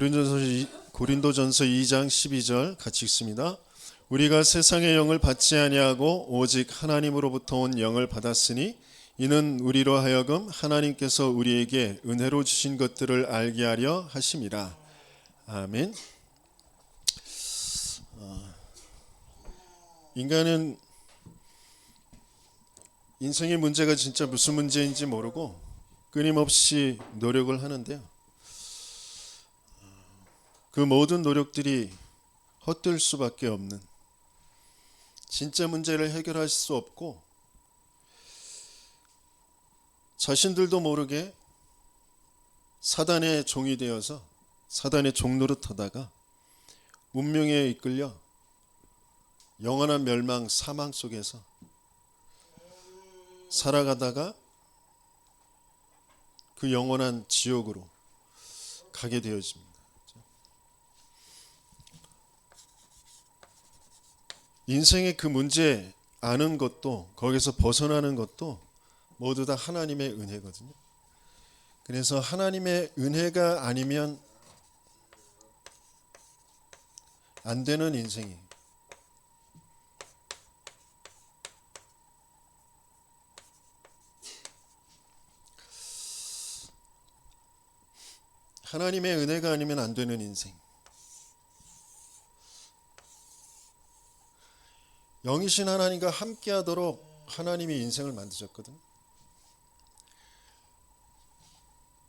고린도전서 2장 12절 같이 읽습니다. 우리가 세상의 영을 받지 아니하고 오직 하나님으로부터 온 영을 받았으니 이는 우리로 하여금 하나님께서 우리에게 은혜로 주신 것들을 알게 하려 하심이라. 아멘. 인간은 인생의 문제가 진짜 무슨 문제인지 모르고 끊임없이 노력을 하는데요. 그 모든 노력들이 헛될 수밖에 없는, 진짜 문제를 해결할 수 없고 자신들도 모르게 사단의 종이 되어서 사단의 종노릇하다가 운명에 이끌려 영원한 멸망, 사망 속에서 살아가다가 그 영원한 지옥으로 가게 되어집니다. 인생의 그 문제 아는 것도, 거기서 벗어나는 것도 모두 다 하나님의 은혜거든요. 그래서 하나님의 은혜가 아니면 안 되는 인생이, 하나님의 은혜가 아니면 안 되는 인생. 영이신 하나님과 함께하도록 하나님이 인생을 만드셨거든요.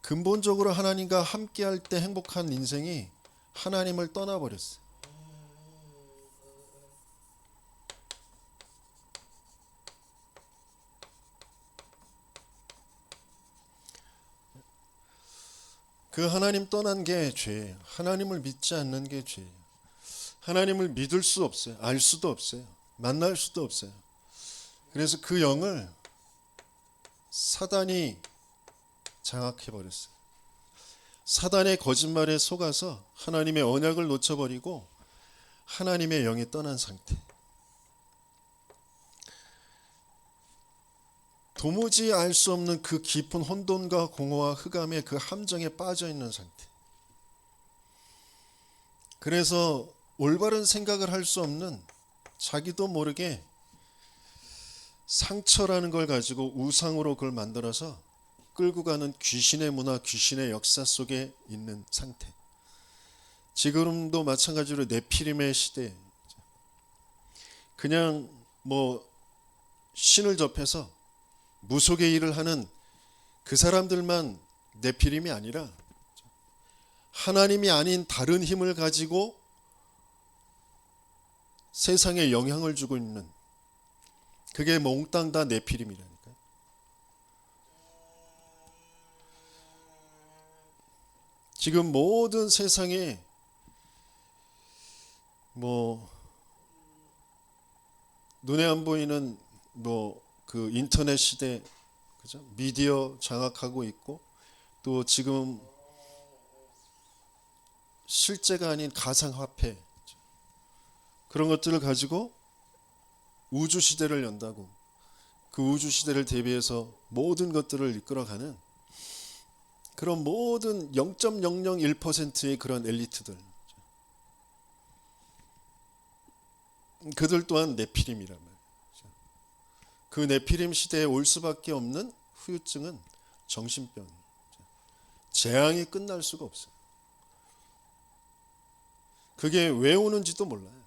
근본적으로 하나님과 함께할 때 행복한 인생이 하나님을 떠나버렸어요. 그 하나님 떠난 게 죄예요. 하나님을 믿지 않는 게 죄예요. 하나님을 믿을 수 없어요. 알 수도 없어요. 만날 수도 없어요. 그래서 그 영을 사단이 장악해버렸어요. 사단의 거짓말에 속아서 하나님의 언약을 놓쳐버리고 하나님의 영이 떠난 상태. 도무지 알 수 없는 그 깊은 혼돈과 공허와 흑암의 그 함정에 빠져있는 상태. 그래서 올바른 생각을 할 수 없는, 자기도 모르게 상처라는 걸 가지고 우상으로 그걸 만들어서 끌고 가는 귀신의 문화, 귀신의 역사 속에 있는 상태. 지금도 마찬가지로 네피림의 시대, 그냥 신을 접해서 무속의 일을 하는 그 사람들만 네피림이 아니라 하나님이 아닌 다른 힘을 가지고 세상에 영향을 주고 있는, 그게 몽땅 다 네피림이라니까요. 지금 모든 세상에 눈에 안 보이는 그 인터넷 시대, 그죠? 미디어 장악하고 있고, 또 지금 실제가 아닌 가상화폐, 그런 것들을 가지고 우주 시대를 연다고, 그 우주 시대를 대비해서 모든 것들을 이끌어가는 그런 모든 0.001%의 그런 엘리트들, 그들 또한 네피림이란 말이에요. 그 네피림 시대에 올 수밖에 없는 후유증은 정신병, 재앙이 끝날 수가 없어요. 그게 왜 오는지도 몰라요.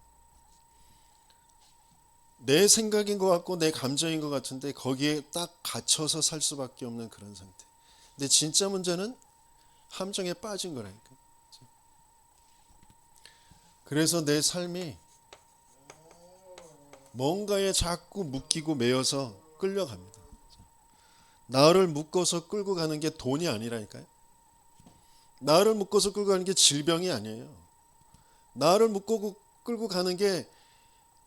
내 생각인 것 같고 내 감정인 것 같은데 거기에 딱 갇혀서 살 수밖에 없는 그런 상태. 근데 진짜 문제는 함정에 빠진 거라니까. 그래서 내 삶이 뭔가에 자꾸 묶이고 매여서 끌려갑니다. 나를 묶어서 끌고 가는 게 돈이 아니라니까요. 나를 묶어서 끌고 가는 게 질병이 아니에요. 나를 끌고 가는 게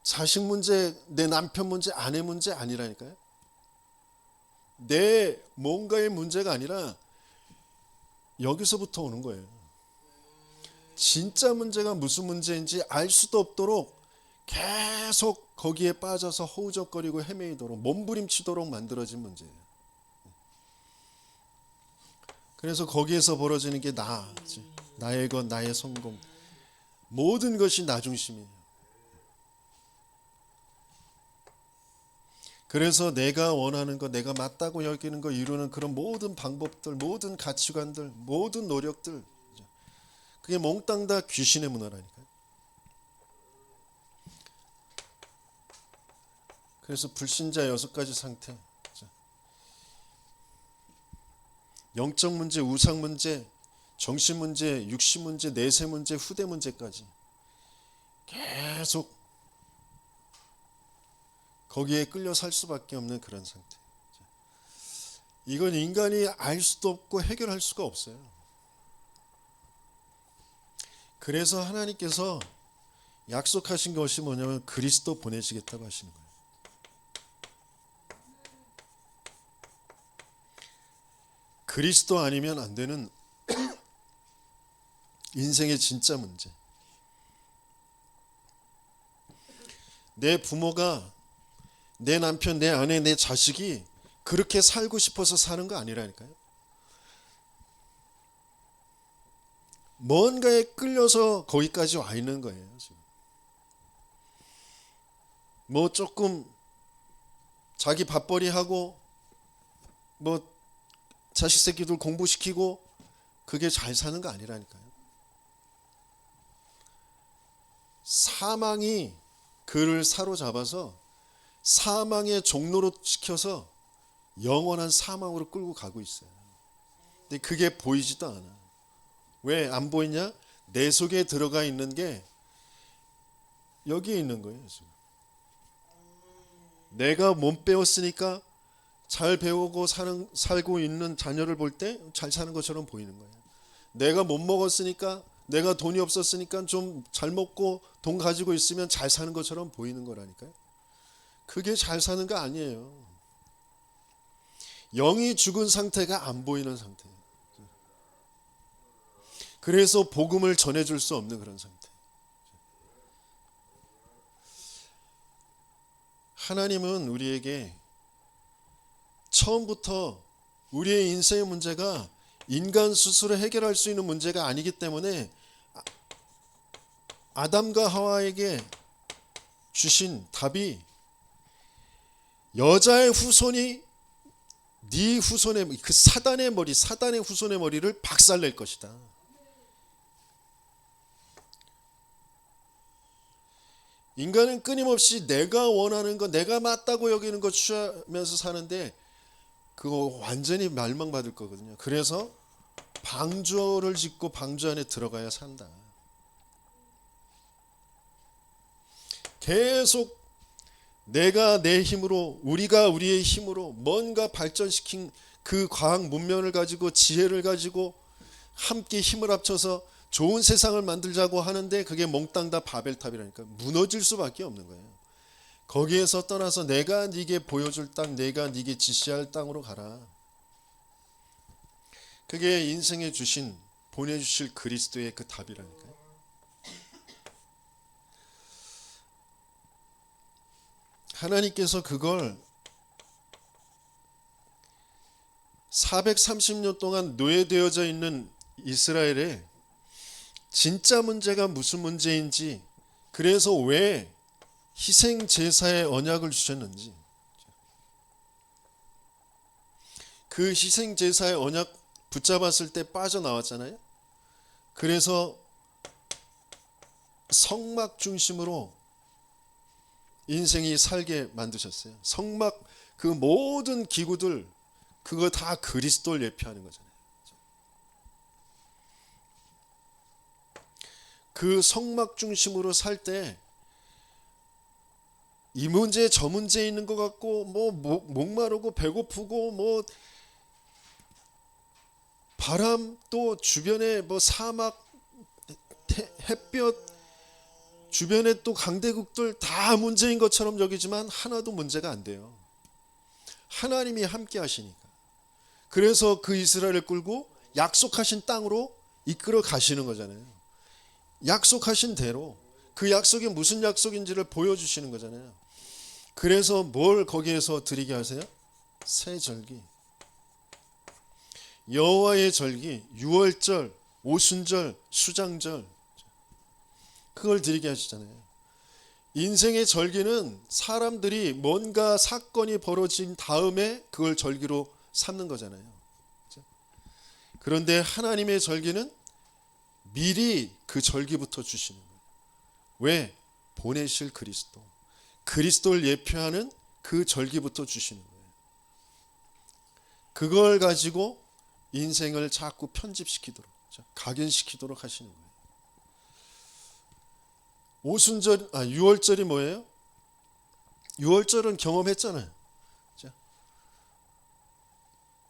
자식 문제, 내 남편 문제, 아내 문제 아니라니까요. 내 뭔가의 문제가 아니라 여기서부터 오는 거예요. 진짜 문제가 무슨 문제인지 알 수도 없도록 계속 거기에 빠져서 허우적거리고 헤매이도록, 몸부림치도록 만들어진 문제예요. 그래서 거기에서 벌어지는 게 나의 것, 나의 성공, 모든 것이 나 중심이에요. 그래서 내가 원하는 것, 내가 맞다고 여기는 거 이루는 그런 모든 방법들, 모든 가치관들, 모든 노력들, 그게 몽땅 다 귀신의 문화라니까요. 그래서 불신자 6가지 상태, 영적 문제, 우상 문제, 정신 문제, 육신 문제, 내세 문제, 후대 문제까지 계속 거기에 끌려 살 수밖에 없는 그런 상태. 이건 인간이 알 수도 없고 해결할 수가 없어요. 그래서 하나님께서 약속하신 것이 뭐냐면 그리스도 보내시겠다고 하시는 거예요. 그리스도 아니면 안 되는 인생의 진짜 문제. 내 부모가, 내 남편, 내 아내, 내 자식이 그렇게 살고 싶어서 사는 거 아니라니까요. 뭔가에 끌려서 거기까지 와 있는 거예요. 지금. 뭐 조금 자기 밥벌이 하고 뭐 자식 새끼들 공부시키고 그게 잘 사는 거 아니라니까요. 사망이 그를 사로잡아서 사망의 종로로 시켜서 영원한 사망으로 끌고 가고 있어요. 근데 그게 보이지도 않아. 왜 안 보이냐? 내 속에 들어가 있는 게 여기에 있는 거예요. 지금. 내가 못 배웠으니까 잘 배우고 살고 있는 자녀를 볼 때 잘 사는 것처럼 보이는 거예요. 내가 못 먹었으니까, 내가 돈이 없었으니까 좀 잘 먹고 돈 가지고 있으면 잘 사는 것처럼 보이는 거라니까요. 그게 잘 사는 거 아니에요. 영이 죽은 상태가 안 보이는 상태예요. 그래서 복음을 전해줄 수 없는 그런 상태. 하나님은 우리에게 처음부터 우리의 인생의 문제가 인간 스스로 해결할 수 있는 문제가 아니기 때문에 아담과 하와에게 주신 답이 여자의 후손이 네 후손의 그 사단의 머리, 사단의 후손의 머리를 박살낼 것이다. 인간은 끊임없이 내가 원하는 거, 내가 맞다고 여기는 거 취하면서 사는데 그거 완전히 멸망받을 거거든요. 그래서 방주를 짓고 방주 안에 들어가야 산다. 계속 내가 내 힘으로, 우리가 우리의 힘으로 뭔가 발전시킨 그 과학 문명을 가지고 지혜를 가지고 함께 힘을 합쳐서 좋은 세상을 만들자고 하는데 그게 몽땅 다 바벨탑이라니까 무너질 수밖에 없는 거예요. 거기에서 떠나서 내가 네게 보여줄 땅, 내가 네게 지시할 땅으로 가라. 그게 인생에 주신, 보내주실 그리스도의 그 답이라니까요. 하나님께서 그걸 430년 동안 노예되어져 있는 이스라엘에 진짜 문제가 무슨 문제인지, 그래서 왜 희생 제사의 언약을 주셨는지, 그 희생 제사의 언약 붙잡았을 때 빠져나왔잖아요. 그래서 성막 중심으로 인생이 살게 만드셨어요. 성막 그 모든 기구들 그거 다 그리스도를 예표하는 거잖아요. 그 성막 중심으로 살 때 이 문제 저 문제 있는 것 같고 뭐 목마르고 배고프고 뭐 바람 또 주변에 뭐 사막 햇볕 주변에 또 강대국들 다 문제인 것처럼 여기지만 하나도 문제가 안 돼요. 하나님이 함께 하시니까. 그래서 그 이스라엘을 끌고 약속하신 땅으로 이끌어 가시는 거잖아요. 약속하신 대로 그 약속이 무슨 약속인지를 보여주시는 거잖아요. 그래서 뭘 거기에서 드리게 하세요? 새 절기, 여호와의 절기, 유월절, 오순절, 수장절, 그걸 드리게 하시잖아요. 인생의 절기는 사람들이 뭔가 사건이 벌어진 다음에 그걸 절기로 삼는 거잖아요. 그런데 하나님의 절기는 미리 그 절기부터 주시는 거예요. 왜? 보내실 그리스도, 그리스도를 예표하는 그 절기부터 주시는 거예요. 그걸 가지고 인생을 자꾸 편집시키도록, 각인시키도록 하시는 거예요. 오순절, 6월절이 뭐예요? 6월절은 경험했잖아요.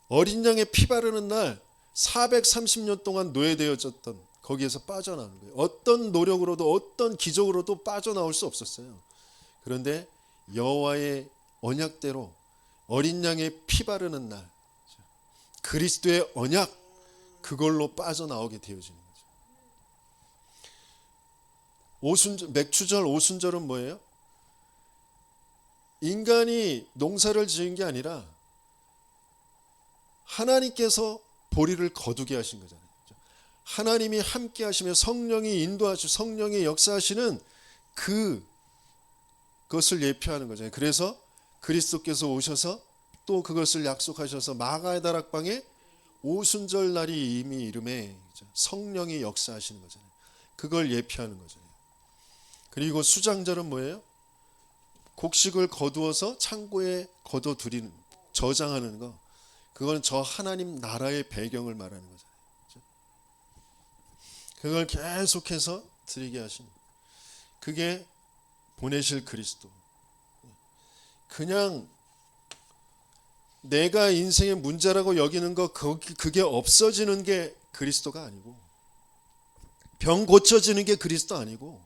어린 양의 피 바르는 날 430년 동안 노예되어졌던 거기에서 빠져나오는 거예요. 어떤 노력으로도 어떤 기적으로도 빠져나올 수 없었어요. 그런데 여호와의 언약대로 어린 양의 피 바르는 날, 그리스도의 언약, 그걸로 빠져나오게 되어지는 거죠. 오순절, 맥추절, 오순절은 뭐예요? 인간이 농사를 지은 게 아니라 하나님께서 보리를 거두게 하신 거잖아요. 하나님이 함께 하시며 성령이 인도하시고 성령이 역사하시는 그것을 예표하는 거잖아요. 그래서 그리스도께서 오셔서 또 그것을 약속하셔서 마가의 다락방에 오순절 날이 이미 이름에 성령이 역사하시는 거잖아요. 그걸 예표하는 거잖아요. 그리고 수장절은 뭐예요? 곡식을 거두어서 창고에 거둬두리는, 저장하는 거. 그건 저 하나님 나라의 배경을 말하는 거잖아요. 그걸 계속해서 드리게 하신, 그게 보내실 그리스도. 그냥 내가 인생의 문제라고 여기는 거, 그게 없어지는 게 그리스도가 아니고, 병 고쳐지는 게 그리스도 아니고,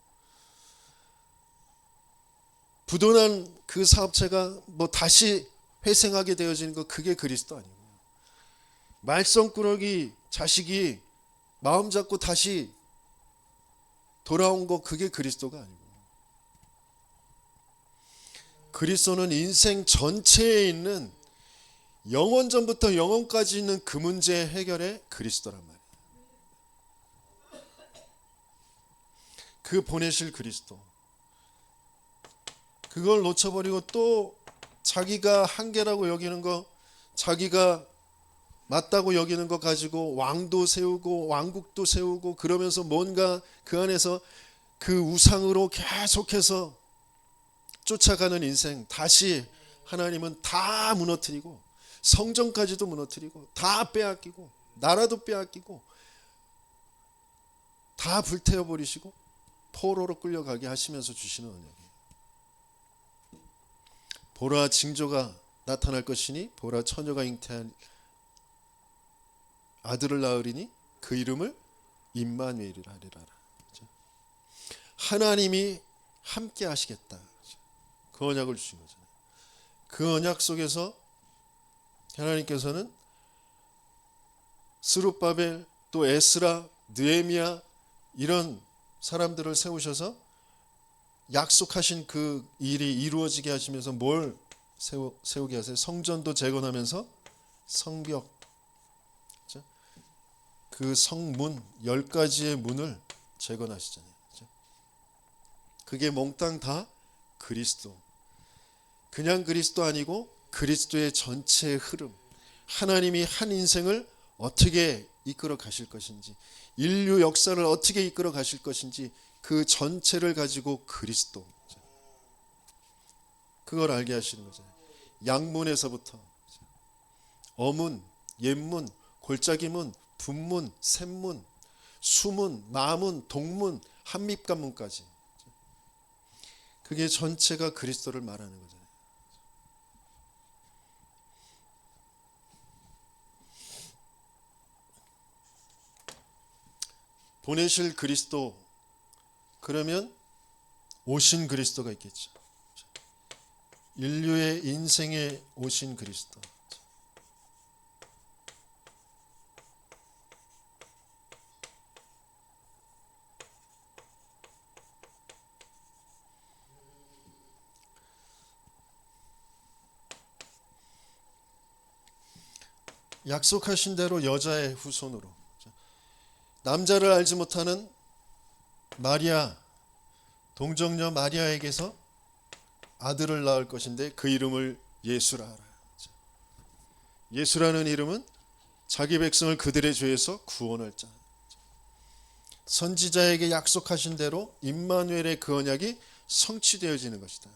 부도난 그 사업체가 뭐 다시 회생하게 되어지는 거, 그게 그리스도 아니고, 말썽꾸러기 자식이 마음 잡고 다시 돌아온 거, 그게 그리스도가 아니고, 그리스도는 인생 전체에 있는, 영원전부터 영원까지 있는 그 문제 해결의 그리스도란 말이에요. 그 보내실 그리스도, 그걸 놓쳐버리고 또 자기가 한계라고 여기는 거, 자기가 맞다고 여기는 거 가지고 왕도 세우고 왕국도 세우고, 그러면서 뭔가 그 안에서 그 우상으로 계속해서 쫓아가는 인생, 다시 하나님은 다 무너뜨리고 성전까지도 무너뜨리고 다 빼앗기고 나라도 빼앗기고 다 불태워버리시고 포로로 끌려가게 하시면서 주시는 언약이에요. 보라, 징조가 나타날 것이니 보라, 처녀가 잉태한 아들을 낳으리니 그 이름을 임마누엘이라 하리라. 하나님이 함께 하시겠다, 그 언약을 주신 거잖아요. 그 언약 속에서 하나님께서는 스룹바벨, 또 에스라, 느헤미야, 이런 사람들을 세우셔서 약속하신 그 일이 이루어지게 하시면서 뭘 세우게 하세요? 성전도 재건하면서 성벽, 그 성문 10가지의 문을 재건하시잖아요. 그게 몽땅 다 그리스도, 그냥 그리스도 아니고 그리스도의 전체의 흐름, 하나님이 한 인생을 어떻게 이끌어 가실 것인지, 인류 역사를 어떻게 이끌어 가실 것인지, 그 전체를 가지고 그리스도, 그걸 알게 하시는 거죠. 양문에서부터 어문, 옛문, 골짜기문, 분문, 샘문, 수문, 마문, 동문, 한밉관문까지, 그게 전체가 그리스도를 말하는 거잖아요. 보내실 그리스도, 그러면 오신 그리스도가 있겠죠. 인류의 인생에 오신 그리스도. 약속하신 대로 여자의 후손으로, 남자를 알지 못하는 마리아, 동정녀 마리아에게서 아들을 낳을 것인데 그 이름을 예수라 하라. 예수라는 이름은 자기 백성을 그들의 죄에서 구원할 자. 선지자에게 약속하신 대로 임마누엘의 그 언약이 성취되어지는 것이다.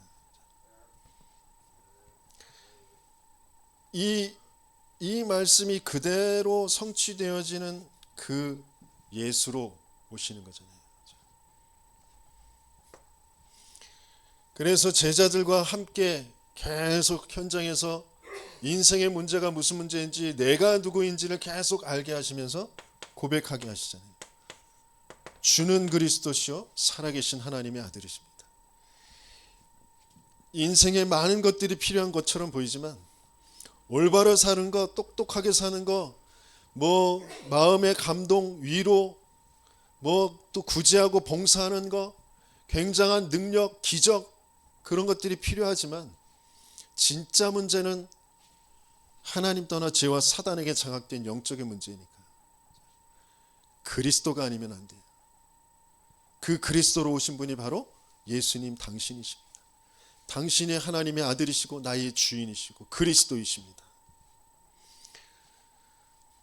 이 말씀이 그대로 성취되어지는 그 예수로 오시는 거잖아요. 그래서 제자들과 함께 계속 현장에서 인생의 문제가 무슨 문제인지, 내가 누구인지를 계속 알게 하시면서 고백하게 하시잖아요. 주는 그리스도시요 살아계신 하나님의 아들이십니다. 인생에 많은 것들이 필요한 것처럼 보이지만 올바로 사는 거, 똑똑하게 사는 거, 뭐 마음의 감동, 위로, 뭐 또 구제하고 봉사하는 거, 굉장한 능력, 기적, 그런 것들이 필요하지만 진짜 문제는 하나님 떠나 죄와 사단에게 장악된 영적인 문제이니까 그리스도가 아니면 안 돼요. 그 그리스도로 오신 분이 바로 예수님 당신이십니다. 당신이 하나님의 아들이시고 나의 주인이시고 그리스도이십니다.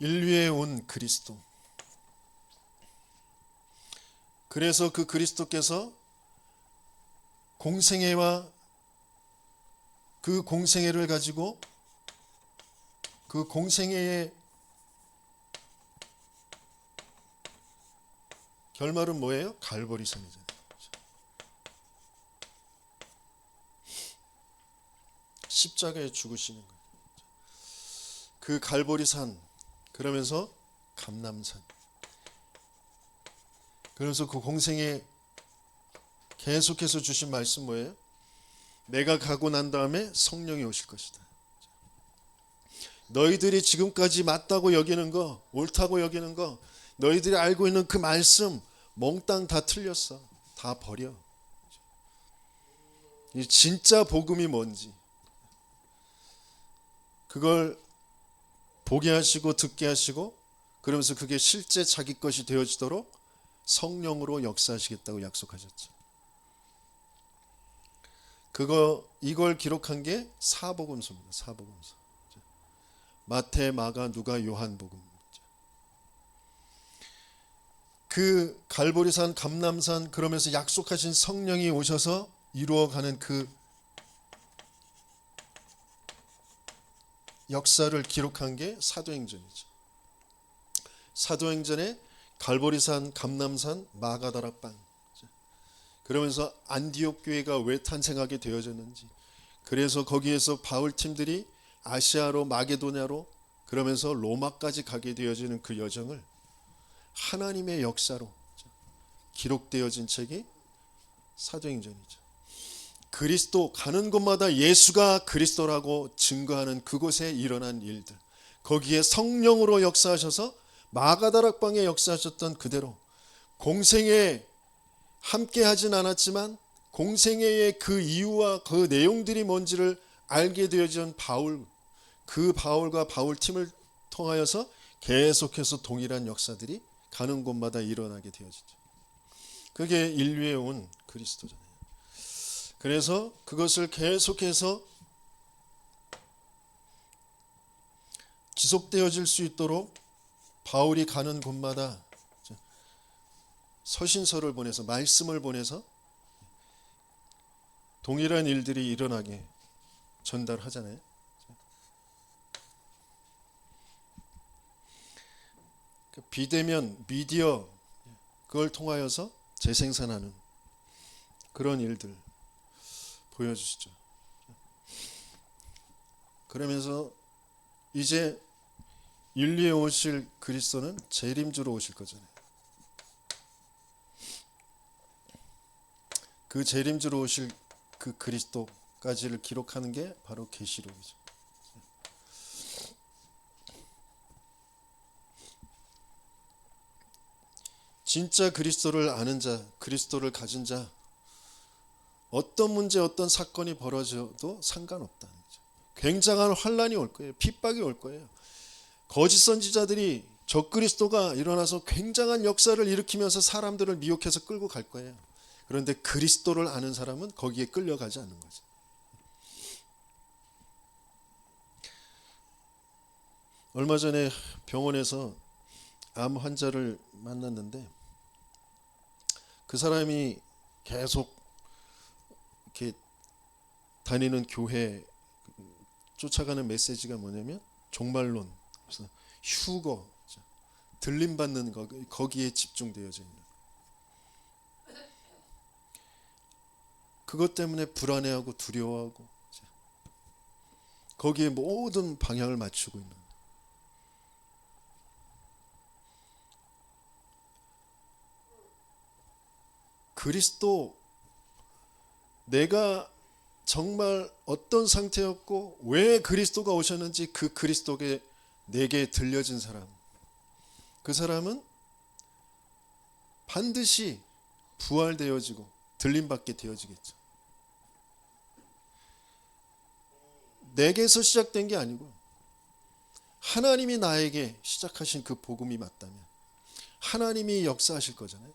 인류에 온 그리스도. 그래서 그 그리스도께서 공생애와 그 공생애를 가지고 그 공생애의 결말은 뭐예요? 갈보리산이잖아요. 십자가에 죽으시는 거예요. 그 갈보리산, 그러면서 감람산, 그래서 그 공생에 계속해서 주신 말씀 뭐예요? 내가 가고 난 다음에 성령이 오실 것이다. 너희들이 지금까지 맞다고 여기는 거, 옳다고 여기는 거, 너희들이 알고 있는 그 말씀 몽땅 다 틀렸어. 다 버려. 이 진짜 복음이 뭔지 그걸 보게 하시고 듣게 하시고, 그러면서 그게 실제 자기 것이 되어지도록 성령으로 역사하시겠다고 약속하셨죠. 이걸 기록한 게 사복음서입니다. 사복음서. 마태, 마가, 누가, 요한복음. 그 갈보리산, 감람산, 그러면서 약속하신 성령이 오셔서 이루어가는 그 역사를 기록한 게 사도행전이죠. 사도행전에 갈보리산, 감람산, 마가다락방, 그러면서 안디옥 교회가 왜 탄생하게 되어졌는지, 그래서 거기에서 바울 팀들이 아시아로, 마게도냐로, 그러면서 로마까지 가게 되어지는 그 여정을 하나님의 역사로 기록되어진 책이 사도행전이죠. 그리스도, 가는 곳마다 예수가 그리스도라고 증거하는 그곳에 일어난 일들, 거기에 성령으로 역사하셔서 마가다락방에 역사하셨던 그대로 공생에 함께 하진 않았지만 공생애의 그 이유와 그 내용들이 뭔지를 알게 되어진 바울, 그 바울과 바울 팀을 통하여서 계속해서 동일한 역사들이 가는 곳마다 일어나게 되어지죠. 그게 인류에 온 그리스도잖아요. 그래서 그것을 계속해서 지속되어질 수 있도록 바울이 가는 곳마다 서신서를 보내서, 말씀을 보내서 동일한 일들이 일어나게 전달하잖아요. 비대면, 미디어, 그걸 통하여서 재생산하는 그런 일들 보여주시죠. 그러면서 이제 인류에 오실 그리스도는 재림주로 오실 거잖아요. 그 재림주로 오실 그 그리스도까지를 기록하는 게 바로 계시록이죠. 진짜 그리스도를 아는 자, 그리스도를 가진 자, 어떤 문제, 어떤 사건이 벌어져도 상관없다는 거죠. 굉장한 환란이 올 거예요. 핍박이 올 거예요. 거짓 선지자들이 적그리스도가 일어나서 굉장한 역사를 일으키면서 사람들을 미혹해서 끌고 갈 거예요. 그런데 그리스도를 아는 사람은 거기에 끌려가지 않는 거죠. 얼마 전에 병원에서 암 환자를 만났는데 그 사람이 계속 이렇게 다니는 교회 쫓아가는 메시지가 뭐냐면 종말론, 휴거, 들림받는 거기에 집중되어져 있는, 그것 때문에 불안해하고 두려워하고 거기에 모든 방향을 맞추고 있는. 그리스도, 내가 정말 어떤 상태였고 왜 그리스도가 오셨는지 그 그리스도가 내게 들려진 사람, 그 사람은 반드시 부활되어지고 들림받게 되어지겠죠. 내게서 시작된 게 아니고 하나님이 나에게 시작하신 그 복음이 맞다면 하나님이 역사하실 거잖아요.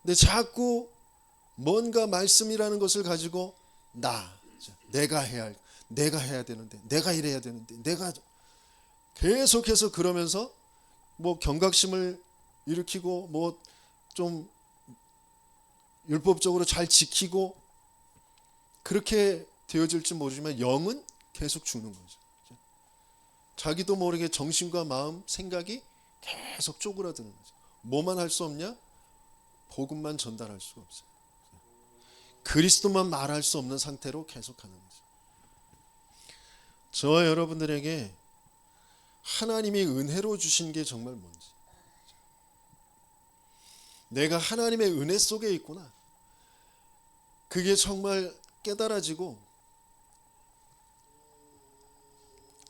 근데 자꾸 뭔가 말씀이라는 것을 가지고 내가 해야 되는데, 내가 이래야 되는데, 내가 계속해서 그러면서 뭐 경각심을 일으키고 뭐 좀 율법적으로 잘 지키고 그렇게 되어질지 모르지만 영은 계속 죽는 거죠. 자기도 모르게 정신과 마음, 생각이 계속 쪼그라드는 거죠. 뭐만 할 수 없냐? 복음만 전달할 수가 없어요. 그리스도만 말할 수 없는 상태로 계속하는 거죠. 저와 여러분들에게 하나님이 은혜로 주신 게 정말 뭔지, 내가 하나님의 은혜 속에 있구나, 그게 정말 깨달아지고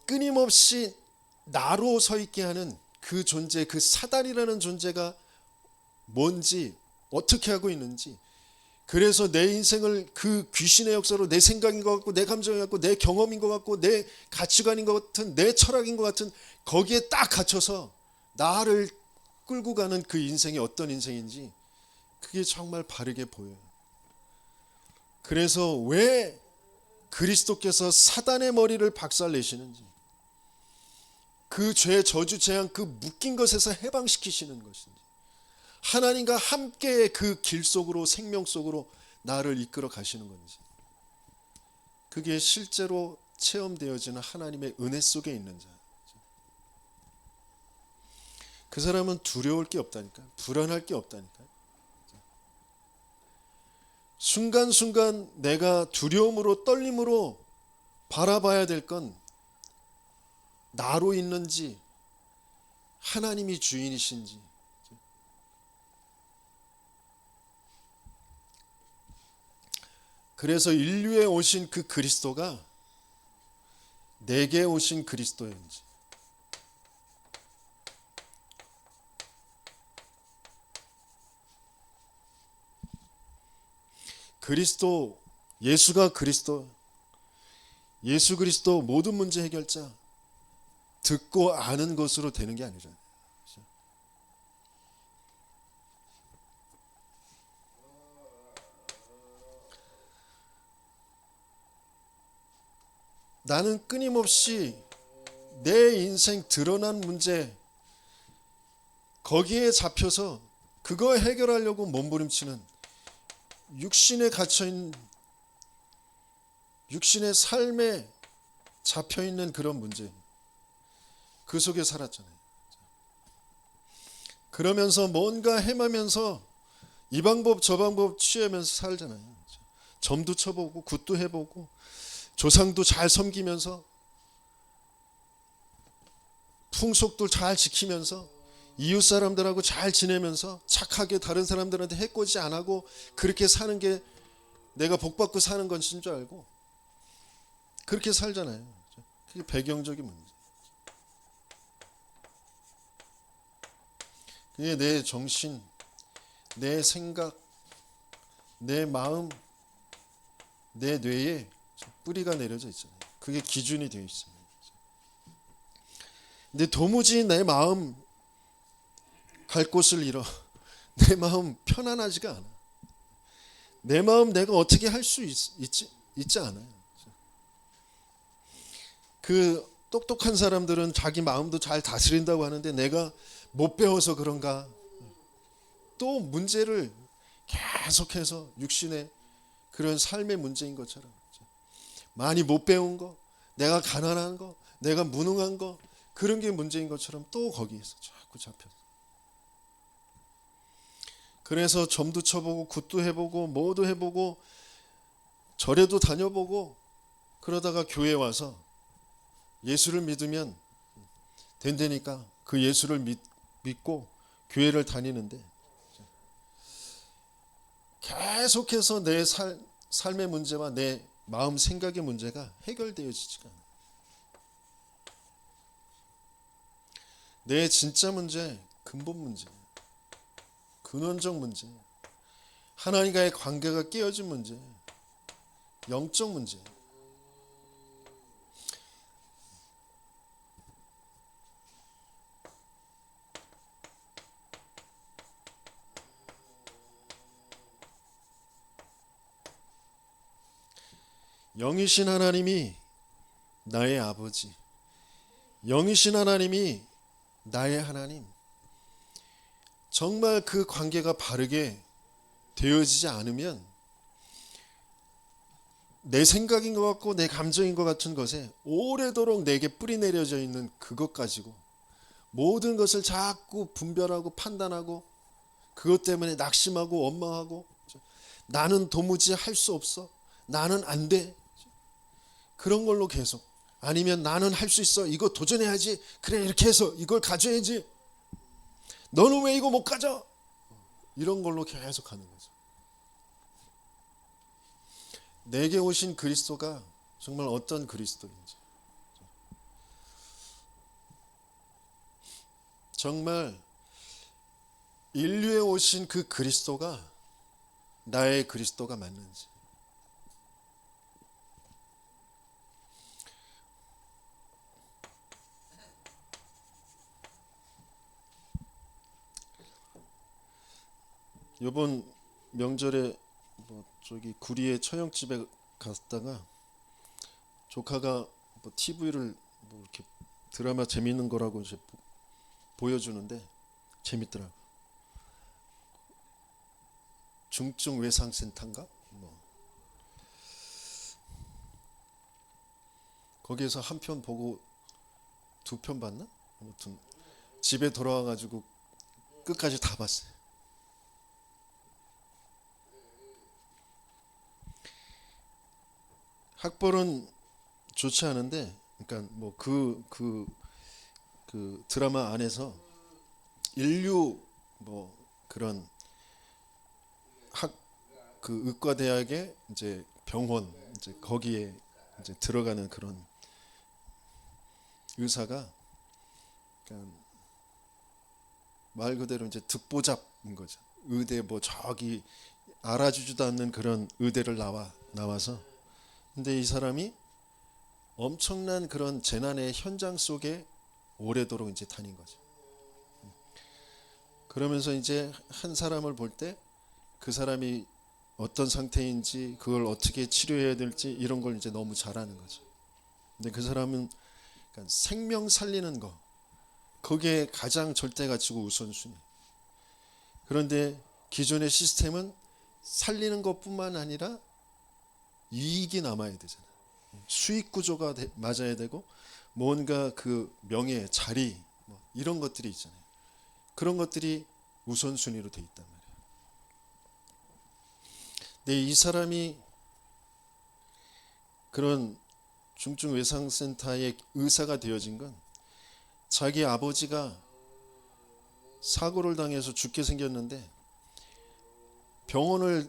끊임없이 나로 서 있게 하는 그 존재, 그 사단이라는 존재가 뭔지, 어떻게 하고 있는지, 그래서 내 인생을 그 귀신의 역사로 내 생각인 것 같고 내 감정인 것 같고 내 경험인 것 같고 내 가치관인 것 같은 내 철학인 것 같은 거기에 딱 갇혀서 나를 끌고 가는 그 인생이 어떤 인생인지 그게 정말 바르게 보여요. 그래서 왜 그리스도께서 사단의 머리를 박살내시는지, 그 죄, 저주, 재앙, 그 묶인 것에서 해방시키시는 것인지, 하나님과 함께 그 길 속으로, 생명 속으로 나를 이끌어 가시는 건지, 그게 실제로 체험되어지는 하나님의 은혜 속에 있는 자, 그 사람은 두려울 게 없다니까요. 불안할 게 없다니까요. 순간순간 내가 두려움으로, 떨림으로 바라봐야 될 건 나로 있는지 하나님이 주인이신지. 그래서 인류에 오신 그 그리스도가 내게 오신 그리스도인지, 그리스도, 예수가 그리스도, 예수 그리스도 모든 문제 해결자, 듣고 아는 것으로 되는 게 아니잖아요. 나는 끊임없이 내 인생 드러난 문제, 거기에 잡혀서 그거 해결하려고 몸부림치는 육신에 갇혀있는, 육신의 삶에 잡혀있는 그런 문제, 그 속에 살았잖아요. 그러면서 뭔가 헤매면서 이 방법 저 방법 취하면서 살잖아요. 점도 쳐보고 굿도 해보고 조상도 잘 섬기면서 풍속도 잘 지키면서 이웃 사람들하고 잘 지내면서 착하게 다른 사람들한테 해코지 안 하고 그렇게 사는 게 내가 복받고 사는 것인 줄 알고 그렇게 살잖아요. 그게 배경적인 문제. 그게 내 정신, 내 생각, 내 마음, 내 뇌에 뿌리가 내려져 있잖아요. 그게 기준이 되어 있습니다. 근데 도무지 내 마음 갈 곳을 잃어. 내 마음 편안하지가 않아. 내 마음 내가 어떻게 할 수 있지 않아요. 그 똑똑한 사람들은 자기 마음도 잘 다스린다고 하는데 내가 못 배워서 그런가? 또 문제를 계속해서 육신의 그런 삶의 문제인 것처럼 많이 못 배운 거, 내가 가난한 거, 내가 무능한 거 그런 게 문제인 것처럼 또 거기에서 자꾸 잡혀서. 그래서 점도 쳐보고 굿도 해보고 뭐도 해보고 절에도 다녀보고 그러다가 교회 와서 예수를 믿으면 된다니까 그 예수를 믿고 교회를 다니는데 계속해서 내 삶의 문제와 내 마음 생각의 문제가 해결되어지지가 않아요. 내 진짜 문제, 근본 문제, 근원적 문제, 하나님과의 관계가 깨어진 문제, 영적 문제. 영이신 하나님이 나의 아버지, 영이신 하나님이 나의 하나님. 정말 그 관계가 바르게 되어지지 않으면 내 생각인 것 같고 내 감정인 것 같은 것에 오래도록 내게 뿌리 내려져 있는 그것 가지고 모든 것을 자꾸 분별하고 판단하고 그것 때문에 낙심하고 원망하고 나는 도무지 할 수 없어. 나는 안 돼. 그런 걸로 계속 아니면 나는 할 수 있어. 이거 도전해야지. 그래 이렇게 해서 이걸 가져야지. 너는 왜 이거 못 가져? 이런 걸로 계속 하는 거죠. 내게 오신 그리스도가 정말 어떤 그리스도인지 정말 인류에 오신 그 그리스도가 나의 그리스도가 맞는지 이번 명절에 저기 구리에 처형집에 갔다가 조카가 TV를 이렇게 드라마 재밌는 거라고 이제 보여주는데 재밌더라고. 중증 외상센터인가? 거기에서 한 편 보고 2편 봤나? 아무튼 집에 돌아와가지고 끝까지 다 봤어요. 학벌은 좋지 않은데, 그러니까 뭐 그 드라마 안에서 인류 뭐 그런 그 의과대학의 이제 병원 이제 거기에 이제 들어가는 그런 의사가 그러니까 말 그대로 이제 듣보잡인 거죠. 의대 뭐 저기 알아주지도 않는 그런 의대를 나와서 근데 이 사람이 엄청난 그런 재난의 현장 속에 오래도록 이제 다닌 거죠. 그러면서 이제 한 사람을 볼 때 그 사람이 어떤 상태인지 그걸 어떻게 치료해야 될지 이런 걸 이제 너무 잘 아는 거죠. 근데 그 사람은 그러니까 생명 살리는 거 그게 가장 절대 가치고 우선순위. 그런데 기존의 시스템은 살리는 것뿐만 아니라 이익이 남아야 되잖아. 수익 구조가 맞아야 되고 뭔가 그 명예, 자리 이런 것들이 있잖아요. 그런 것들이 우선순위로 돼 있단 말이에요. 근데 이 사람이 그런 중증외상센터의 의사가 되어진 건 자기 아버지가 사고를 당해서 죽게 생겼는데 병원을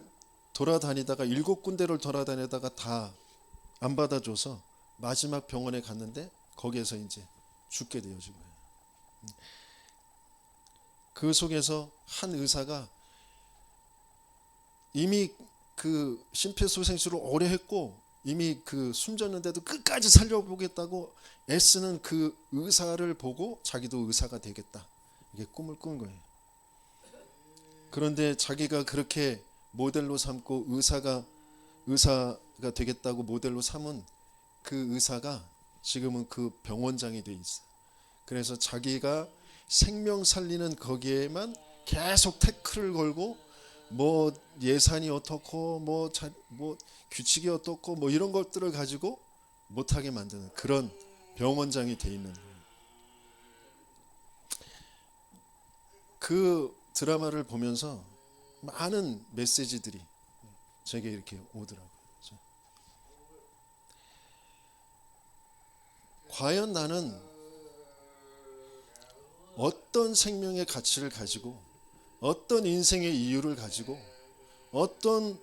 돌아다니다가 7군데를 돌아다니다가 다 안 받아줘서 마지막 병원에 갔는데 거기에서 이제 죽게 되어진 거예요. 그 속에서 한 의사가 이미 그 심폐소생술을 오래 했고 이미 그 숨졌는데도 끝까지 살려보겠다고 애쓰는 그 의사를 보고 자기도 의사가 되겠다. 이게 꿈을 꾼 거예요. 그런데 자기가 그렇게 모델로 삼고 의사가 되겠다고 모델로 삼은 그 의사가 지금은 그 병원장이 돼 있어. 그래서 자기가 생명 살리는 거기에만 계속 태클을 걸고 뭐 예산이 어떻고 뭐 규칙이 어떻고 뭐 이런 것들을 가지고 못하게 만드는 그런 병원장이 돼 있는 거예요. 그 드라마를 보면서 많은 메시지들이 제게 이렇게 오더라고요. 과연 나는 어떤 생명의 가치를 가지고 어떤 인생의 이유를 가지고 어떤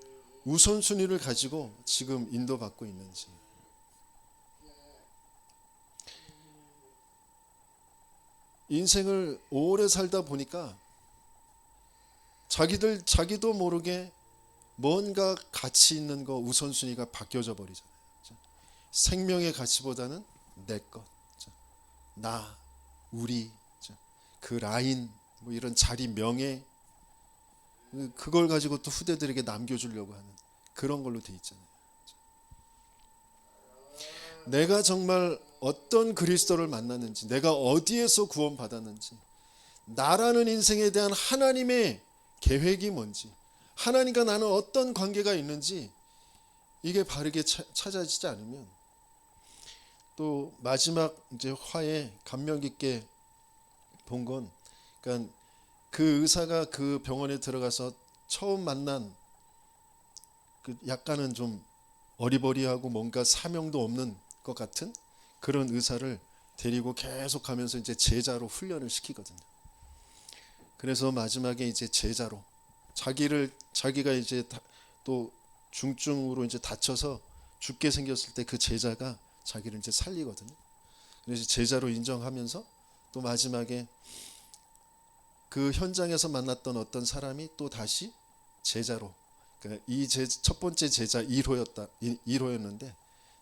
우선순위를 가지고 지금 인도받고 있는지. 인생을 오래 살다 보니까 자기도 모르게 뭔가 가치 있는 거 우선순위가 바뀌어져 버리잖아요. 생명의 가치보다는 내 것, 나, 우리, 그 라인, 뭐 이런 자리, 명예, 그걸 가지고 또 후대들에게 남겨주려고 하는 그런 걸로 돼 있잖아요. 내가 정말 어떤 그리스도를 만났는지, 내가 어디에서 구원받았는지, 나라는 인생에 대한 하나님의 계획이 뭔지, 하나님과 나는 어떤 관계가 있는지 이게 바르게 찾아지지 않으면 또 마지막 이제 화에 감명 깊게 본 건, 그러니까 그 의사가 그 병원에 들어가서 처음 만난 그 약간은 좀 어리버리하고 뭔가 사명도 없는 것 같은 그런 의사를 데리고 계속 가면서 이제 제자로 훈련을 시키거든요. 그래서 마지막에 이제 제자로 자기가 이제 또 중증으로 이제 다쳐서 죽게 생겼을 때 그 제자가 자기를 이제 살리거든요. 그래서 제자로 인정하면서 또 마지막에 그 현장에서 만났던 어떤 사람이 또 다시 제자로, 그러니까 첫 번째 제자 1호였는데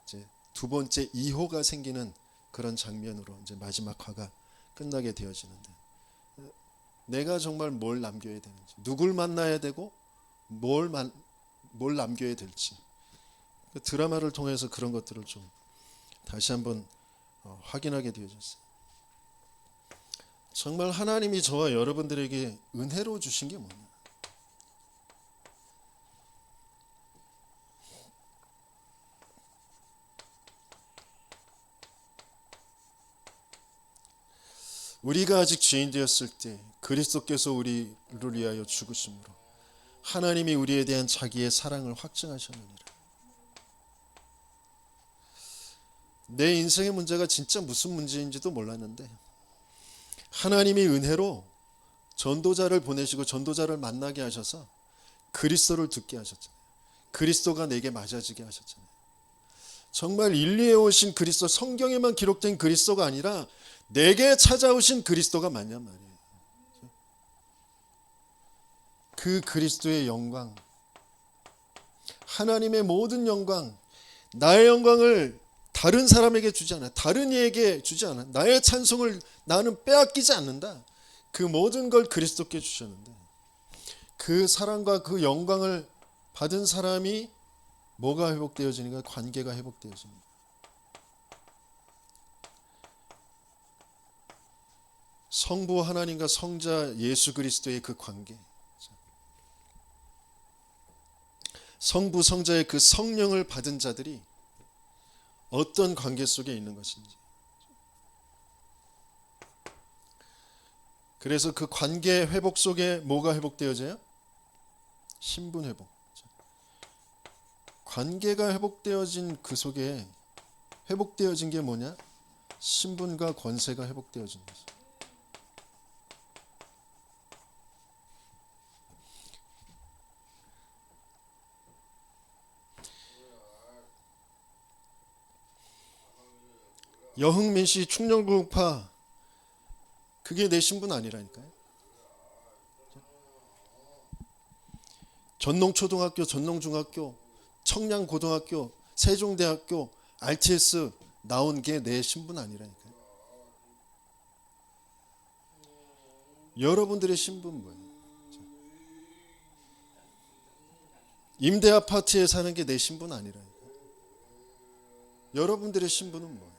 이제 두 번째 2호가 생기는 그런 장면으로 이제 마지막 화가 끝나게 되어지는데, 내가 정말 뭘 남겨야 되는지, 누굴 만나야 되고 뭘 남겨야 될지, 그 드라마를 통해서 그런 것들을 좀 다시 한번 확인하게 되어졌어요. 정말 하나님이 저와 여러분들에게 은혜로 주신 게 뭐냐? 우리가 아직 죄인 되었을 때 그리스도께서 우리를 위하여 죽으심으로 하나님이 우리에 대한 자기의 사랑을 확증하셨느니라. 내 인생의 문제가 진짜 무슨 문제인지도 몰랐는데 하나님이 은혜로 전도자를 보내시고 전도자를 만나게 하셔서 그리스도를 듣게 하셨잖아요. 그리스도가 내게 맞아지게 하셨잖아요. 정말 인류에 오신 그리스도, 성경에만 기록된 그리스도가 아니라 내게 찾아오신 그리스도가 맞냔 말이에요. 그 그리스도의 영광, 하나님의 모든 영광, 나의 영광을 다른 사람에게 주지 않아, 다른 이에게 주지 않아, 나의 찬송을 나는 빼앗기지 않는다. 그 모든 걸 그리스도께 주셨는데 그 사랑과 그 영광을 받은 사람이 뭐가 회복되어지는가? 관계가 회복되어집니다. 성부 하나님과 성자 예수 그리스도의 그 관계, 성부 성자의 그 성령을 받은 자들이 어떤 관계 속에 있는 것인지, 그래서 그 관계 회복 속에 뭐가 회복되어져요? 신분 회복. 관계가 회복되어진 그 속에 회복되어진 게 뭐냐? 신분과 권세가 회복되어진 거죠. 여흥민 씨 충령구파, 그게 내 신분 아니라니까요. 전농초등학교, 전농중학교, 청량고등학교, 세종대학교 RTS 나온 게 내 신분 아니라니까요. 여러분들의 신분 뭐예요? 임대 아파트에 사는 게 내 신분 아니라니까요. 여러분들의 신분은 뭐예요?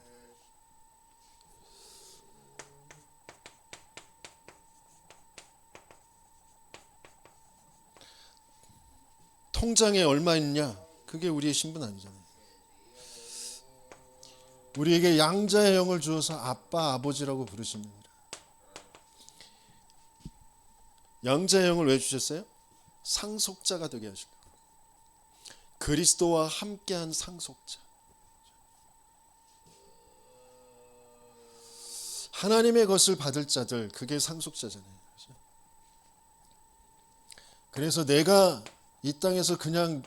통장에 얼마 있냐? 그게 우리의 신분 아니잖아요. 우리에게 양자의 영을 주어서 아빠, 아버지라고 부르십니다. 양자의 영을 왜 주셨어요? 상속자가 되게 하시고, 그리스도와 함께한 상속자. 하나님의 것을 받을 자들, 그게 상속자잖아요. 그래서 내가 이 땅에서 그냥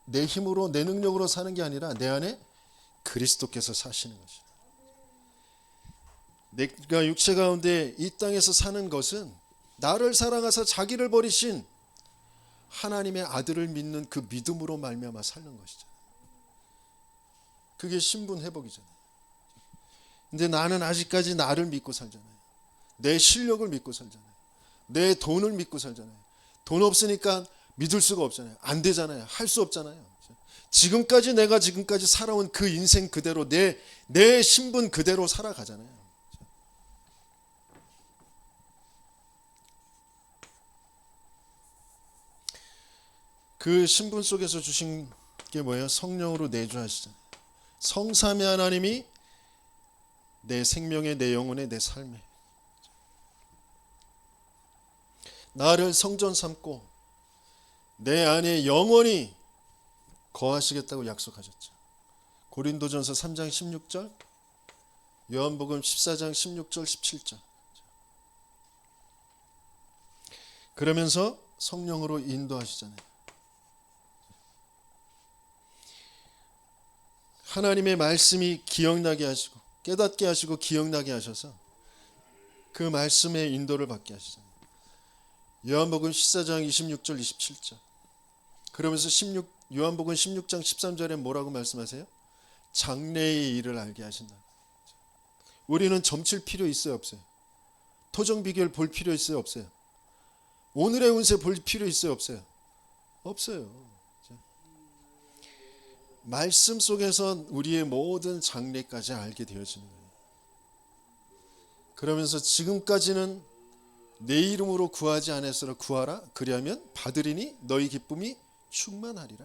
내 힘으로 내 능력으로 사는 게 아니라 내 안에 그리스도께서 사시는 것이다. 내가 육체 가운데 이 땅에서 사는 것은 나를 사랑하사 자기를 버리신 하나님의 아들을 믿는 그 믿음으로 말미암아 사는 것이잖아요. 그게 신분 회복이잖아요. 근데 나는 아직까지 나를 믿고 살잖아요. 내 실력을 믿고 살잖아요. 내 돈을 믿고 살잖아요. 돈 없으니까 믿을 수가 없잖아요. 안 되잖아요. 할 수 없잖아요. 지금까지 내가 지금까지 살아온 그 인생 그대로 내 신분 그대로 살아가잖아요. 그 신분 속에서 주신 게 뭐예요? 성령으로 내주하시잖아요. 성삼위 하나님이 내 생명에, 내 영혼에, 내 삶에 나를 성전 삼고 내 안에 영원히 거하시겠다고 약속하셨죠. 고린도전서 3장 16절, 요한복음 14장 16절 17절. 그러면서 성령으로 인도하시잖아요. 하나님의 말씀이 기억나게 하시고 깨닫게 하시고 기억나게 하셔서 그 말씀의 인도를 받게 하시잖아요. 요한복음 14장 26절 27절. 그러면서 요한복음 16장 13절에 뭐라고 말씀하세요? 장래의 일을 알게 하신다. 우리는 점칠 필요 있어요, 없어요? 토정 비결 볼 필요 있어요, 없어요? 오늘의 운세 볼 필요 있어요, 없어요? 없어요. 말씀 속에서 우리의 모든 장래까지 알게 되어지는 거예요. 그러면서 지금까지는 내 이름으로 구하지 않았으나 구하라. 그리하면 받으리니 너희 기쁨이 충만하리라.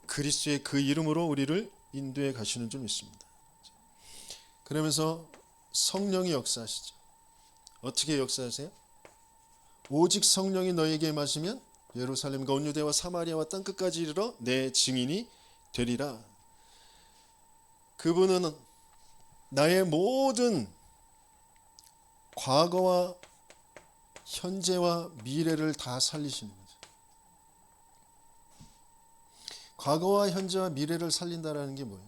그리스도의 그 이름으로 우리를 인도해 가시는 줄 믿습니다. 그러면서 성령이 역사하시죠. 어떻게 역사하세요? 오직 성령이 너희에게 임하시면 예루살렘과 온 유대와 사마리아와 땅끝까지 이르러 내 증인이 되리라. 그분은 나의 모든 과거와 현재와 미래를 다 살리시는 거죠. 과거와 현재와 미래를 살린다라는 게 뭐예요?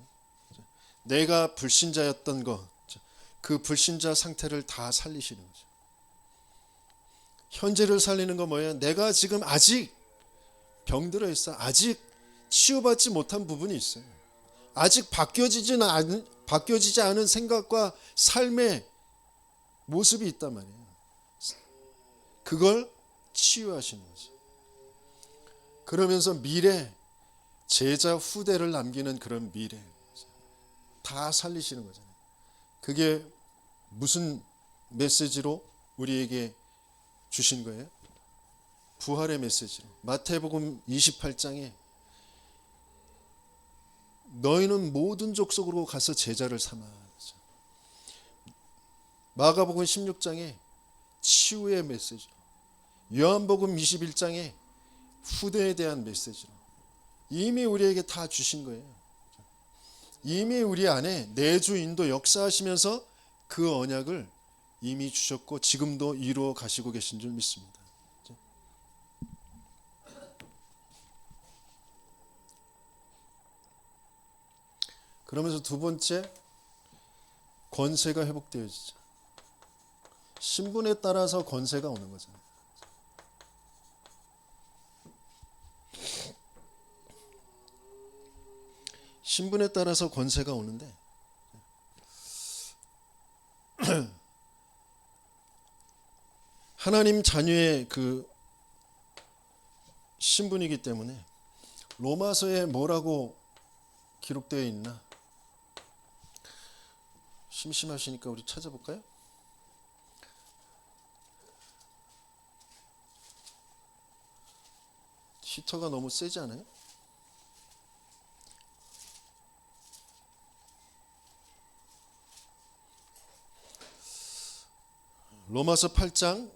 내가 불신자였던 것, 그 불신자 상태를 다 살리시는 거죠. 현재를 살리는 건 뭐예요? 내가 지금 아직 병들어 있어. 아직 치유받지 못한 부분이 있어요. 아직 바뀌어지지 않은 생각과 삶의 모습이 있단 말이에요. 그걸 치유하시는 거죠. 그러면서 미래, 제자 후대를 남기는 그런 미래 다 살리시는 거잖아요. 그게 무슨 메시지로 우리에게 주신 거예요? 부활의 메시지로. 마태복음 28장에 너희는 모든 족속으로 가서 제자를 삼아. 마가복음 16장에 치유의 메시지로. 요한복음 21장에 후대에 대한 메시지로. 이미 우리에게 다 주신 거예요. 이미 우리 안에 내주 인도 역사하시면서 그 언약을 이미 주셨고 지금도 이루어 가시고 계신 줄 믿습니다. 그러면서 두 번째, 권세가 회복되어지죠. 신분에 따라서 권세가 오는 거잖아요. 신분에 따라서 권세가 오는데 하나님 자녀의 그 신분이기 때문에 로마서에 뭐라고 기록되어 있나? 심심하시니까 우리 찾아볼까요? 히터가 너무 세지 않아요? 로마서 8장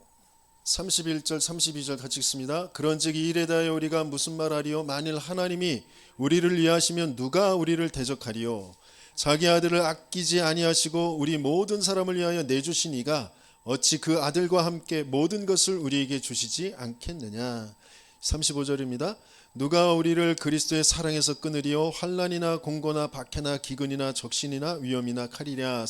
31절 32절 같이 읽습니다. 그런즉 이 일에 대하여 우리가 무슨 말하리요? 만일 하나님이 우리를 위하시면 누가 우리를 대적하리요? 자기 아들을 아끼지 아니하시고 우리 모든 사람을 위하여 내주신 이가 어찌 그 아들과 함께 모든 것을 우리에게 주시지 않겠느냐? 35절입니다. 누가 우리를 그리스도의 사랑에서 끊으리요? 환난이나 공고나 박해나 기근이나 적신이나 위험이나 칼이랴.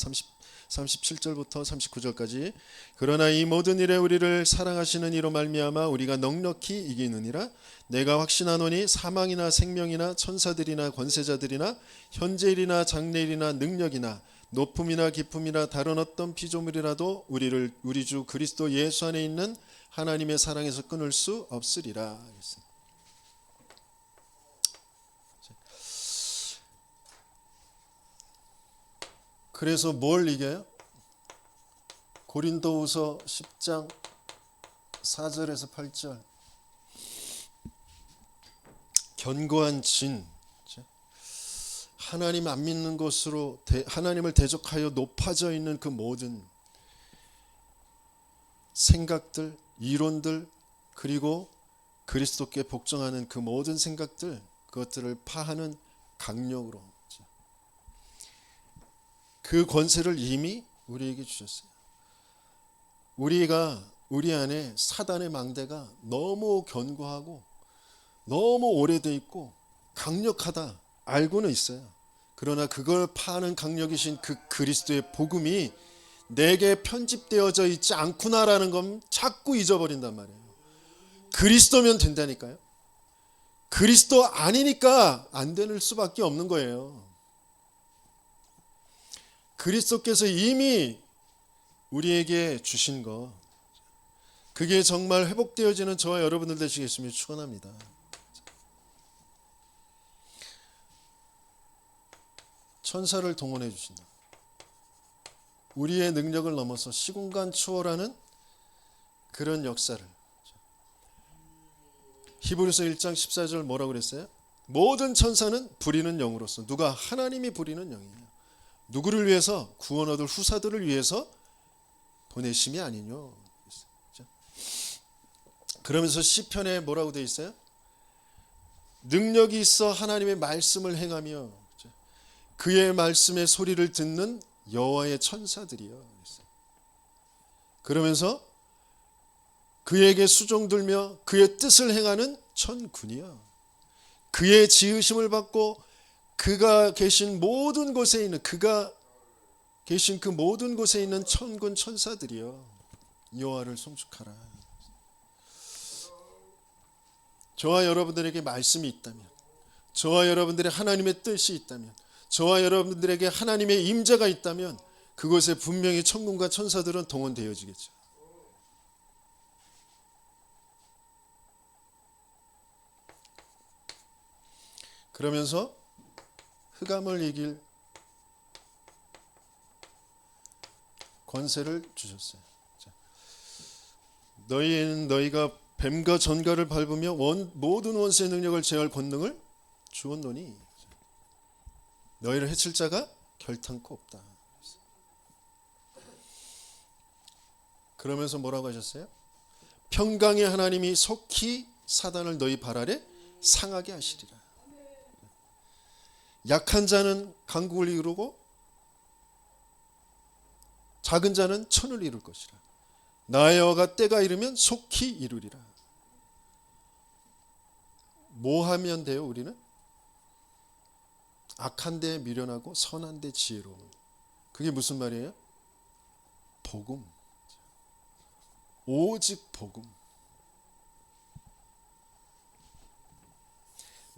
37절부터 39절까지. 그러나 이 모든 일에 우리를 사랑하시는 이로 말미암아 우리가 넉넉히 이기느니라. 내가 확신하노니 사망이나 생명이나 천사들이나 권세자들이나 현재일이나 장래일이나 능력이나 높음이나 깊음이나 다른 어떤 피조물이라도 우리 주 그리스도 예수 안에 있는 하나님의 사랑에서 끊을 수 없으리라. 그래서 뭘 이겨요? 고린도후서 10장 4절에서 8절. 견고한 진, 하나님 안 믿는 것으로 하나님을 대적하여 높아져 있는 그 모든 생각들, 이론들, 그리고 그리스도께 복종하는 그 모든 생각들, 그것들을 파하는 강력으로 그 권세를 이미 우리에게 주셨어요. 우리 안에 사단의 망대가 너무 견고하고 너무 오래돼 있고 강력하다 알고는 있어요. 그러나 그걸 파는 강력이신 그 그리스도의 복음이 내게 편집되어져 있지 않구나라는 건 자꾸 잊어버린단 말이에요. 그리스도면 된다니까요. 그리스도 아니니까 안 되는 수밖에 없는 거예요. 그리스도께서 이미 우리에게 주신 거, 그게 정말 회복되어지는 저와 여러분들 되시겠으면 축원합니다. 천사를 동원해 주신다. 우리의 능력을 넘어서 시공간 초월하는 그런 역사를. 히브리서 1장 14절 뭐라고 그랬어요? 모든 천사는 부리는 영으로서, 누가? 하나님이 부리는 영이에요. 누구를 위해서? 구원 얻을 후사들을 위해서 보내심이 아니뇨. 그러면서 시편에 뭐라고 되어 있어요? 능력이 있어 하나님의 말씀을 행하며 그의 말씀의 소리를 듣는 여호와의 천사들이요. 그러면서 그에게 수종들며 그의 뜻을 행하는 천군이요. 그의 지으심을 받고 그가 계신 모든 곳에 있는, 그가 계신 그 모든 곳에 있는 천군 천사들이요. 여호와를 송축하라. 저와 여러분들에게 말씀이 있다면, 저와 여러분들의 하나님의 뜻이 있다면, 저와 여러분들에게 하나님의 임재가 있다면 그곳에 분명히 천군과 천사들은 동원되어지겠죠. 그러면서 흑암을 이길 권세를 주셨어요. 너희는 너희가 뱀과 전갈을 밟으며 모든 원수의 능력을 제할 권능을 주었노니 너희를 해칠 자가 결탄코 없다. 그러면서 뭐라고 하셨어요? 평강의 하나님이 속히 사단을 너희 발 아래 상하게 하시리라. 약한 자는 강국을 이루고 작은 자는 천을 이룰 것이라. 나의 어가 때가 이르면 속히 이루리라. 뭐 하면 돼요? 우리는 악한 데 미련하고 선한 데 지혜로운. 그게 무슨 말이에요? 복음. 오직 복음.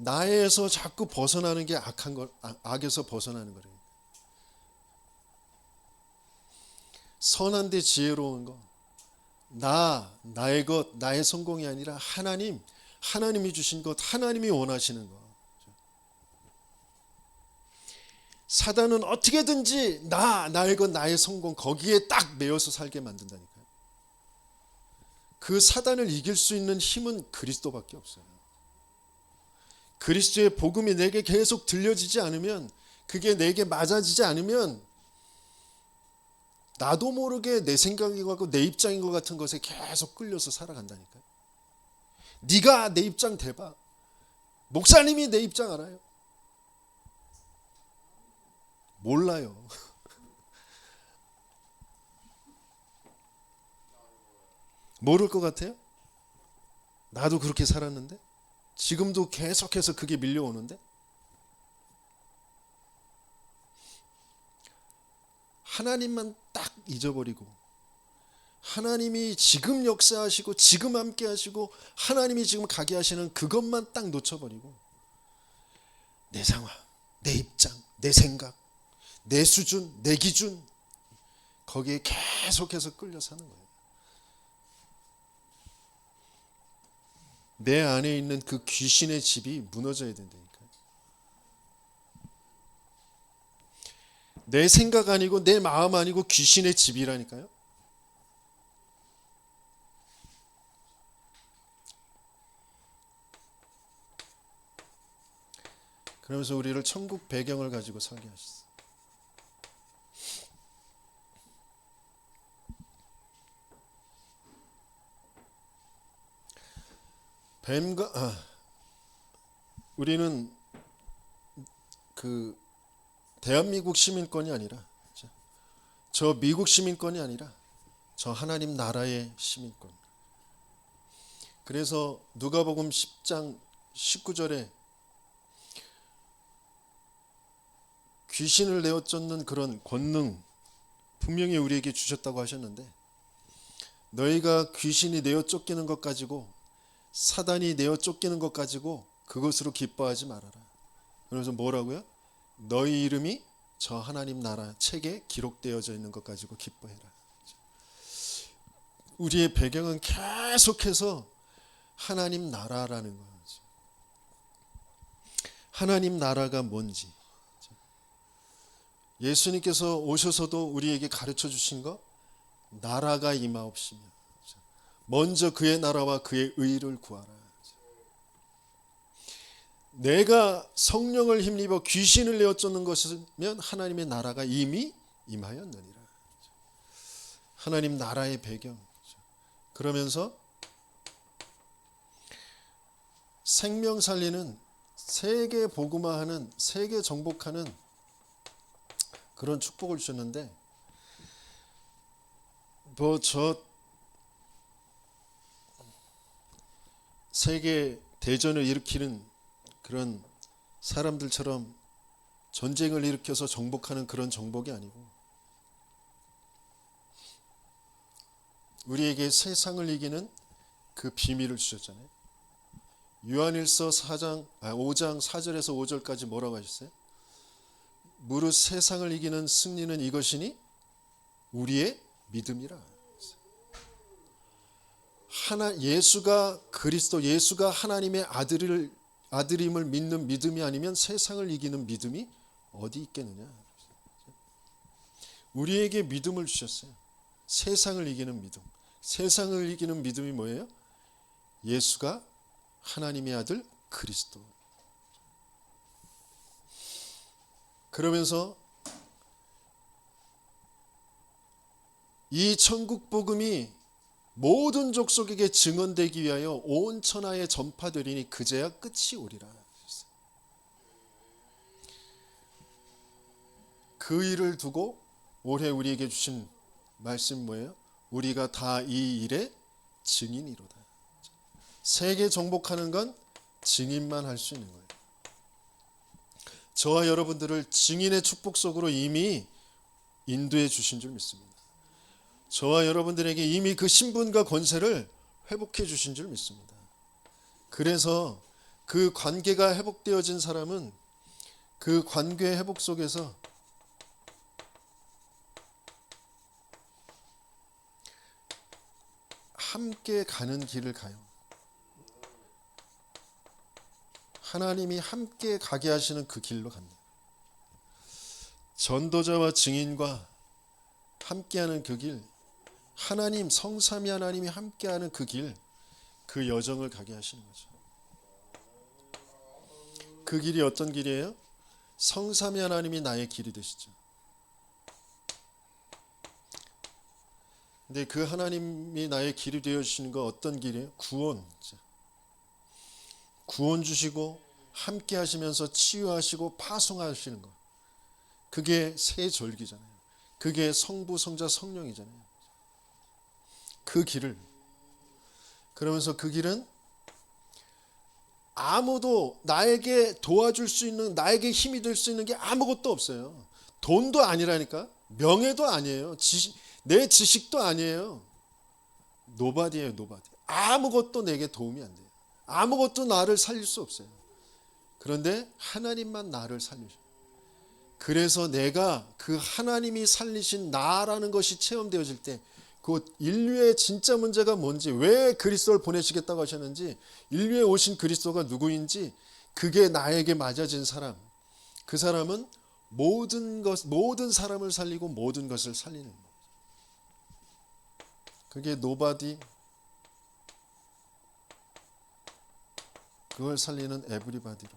나에서 자꾸 벗어나는 게 악에서 벗어나는 거래요. 선한데 지혜로운 거, 나의 것, 나의 성공이 아니라 하나님이 주신 것, 하나님이 원하시는 것. 사단은 어떻게든지 나의 것, 나의 성공, 거기에 딱 매여서 살게 만든다니까요. 그 사단을 이길 수 있는 힘은 그리스도밖에 없어요. 그리스도의 복음이 내게 계속 들려지지 않으면, 그게 내게 맞아지지 않으면 나도 모르게 내 생각인 것 같고 내 입장인 것 같은 것에 계속 끌려서 살아간다니까요. 네가 내 입장 대봐. 목사님이 내 입장 알아요? 몰라요. 모를 것 같아요? 나도 그렇게 살았는데? 지금도 계속해서 그게 밀려오는데? 하나님만 딱 잊어버리고, 하나님이 지금 역사하시고 지금 함께 하시고 하나님이 지금 가게 하시는 그것만 딱 놓쳐버리고, 내 상황, 내 입장, 내 생각, 내 수준, 내 기준, 거기에 계속해서 끌려 사는 거예요. 내 안에 있는 그 귀신의 집이 무너져야 된다니까요. 내 생각 아니고 내 마음 아니고 귀신의 집이라니까요. 그러면서 우리를 천국 배경을 가지고 살게 하셨어요. 우리는 그 대한민국 시민권이 아니라, 저 미국 시민권이 아니라 저 하나님 나라의 시민권. 그래서 누가복음 10장 19절에 귀신을 내어 쫓는 그런 권능 분명히 우리에게 주셨다고 하셨는데, 너희가 귀신이 내어 쫓기는 것 가지고, 사단이 내어 쫓기는 것 가지고 그것으로 기뻐하지 말아라. 그래서 뭐라고요? 너희 이름이 저 하나님 나라 책에 기록되어져 있는 것 가지고 기뻐해라. 우리의 배경은 계속해서 하나님 나라라는 거죠. 하나님 나라가 뭔지, 예수님께서 오셔서도 우리에게 가르쳐 주신 거, 나라가 임하옵시며 먼저 그의 나라와 그의 의를 구하라. 내가 성령을 힘입어 귀신을 내어 쫓는 것이면 하나님의 나라가 이미 임하였느니라. 하나님 나라의 배경. 그러면서 생명 살리는, 세계 복음화하는, 세계 정복하는 그런 축복을 주셨는데, 세계 대전을 일으키는 그런 사람들처럼 전쟁을 일으켜서 정복하는 그런 정복이 아니고, 우리에게 세상을 이기는 그 비밀을 주셨잖아요. 요한일서 5장 4절에서 5절까지 뭐라고 하셨어요? 무릇 세상을 이기는 승리는 이것이니 우리의 믿음이라. 예수가 그리스도, 예수가 하나님의 아들임을 믿는 믿음이 아니면 세상을 이기는 믿음이 어디 있겠느냐. 우리에게 믿음을 주셨어요. 세상을 이기는 믿음. 세상을 이기는 믿음이 뭐예요? 예수가 하나님의 아들 그리스도. 그러면서 이 천국 복음이 모든 족속에게 증언되기 위하여 온 천하에 전파되리니 그제야 끝이 오리라. 그 일을 두고 올해 우리에게 주신 말씀 뭐예요? 우리가 다 이 일의 증인이로다. 세계 정복하는 건 증인만 할 수 있는 거예요. 저와 여러분들을 증인의 축복 속으로 이미 인도해 주신 줄 믿습니다. 저와 여러분들에게 이미 그 신분과 권세를 회복해 주신 줄 믿습니다. 그래서 그 관계가 회복되어진 사람은 그 관계 회복 속에서 함께 가는 길을 가요. 하나님이 함께 가게 하시는 그 길로 갑니다. 전도자와 증인과 함께하는 그 길, 하나님 성삼위 하나님이 함께하는 그 길, 그 여정을 가게 하시는 거죠. 그 길이 어떤 길이에요? 성삼위 하나님이 나의 길이 되시죠. 근데 그 하나님이 나의 길이 되어 주시는 거 어떤 길이에요? 구원 주시고 함께 하시면서 치유하시고 파송하시는 거. 그게 새 절기잖아요. 그게 성부, 성자, 성령이잖아요. 그 길을, 그러면서 그 길은 아무도 나에게 도와줄 수 있는, 나에게 힘이 될 수 있는 게 아무것도 없어요. 돈도 아니라니까, 명예도 아니에요, 내 지식도 아니에요. 노바디예요, 노바디. 아무것도 내게 도움이 안 돼요. 아무것도 나를 살릴 수 없어요. 그런데 하나님만 나를 살리셔요. 그래서 내가 그 하나님이 살리신 나라는 것이 체험되어질 때, 그 인류의 진짜 문제가 뭔지, 왜 그리스도를 보내시겠다고 하셨는지, 인류에 오신 그리스도가 누구인지, 그게 나에게 맞아진 사람, 그 사람은 모든 사람을 살리고 모든 것을 살리는 거예요. 그게 노바디, 그걸 살리는 에브리바디로.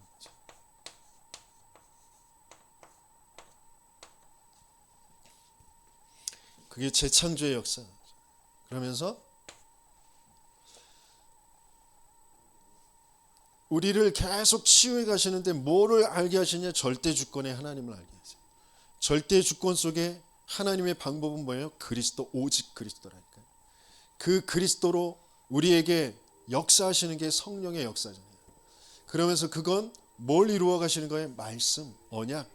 그게 재창조의 역사. 그러면서 우리를 계속 치유해 가시는데 뭐를 알게 하시냐? 절대 주권의 하나님을 알게 하세요. 절대 주권 속에 하나님의 방법은 뭐예요? 그리스도, 오직 그리스도라니까요. 그 그리스도로 우리에게 역사하시는 게 성령의 역사잖아요. 그러면서 그건 뭘 이루어 가시는 거예요? 말씀, 언약.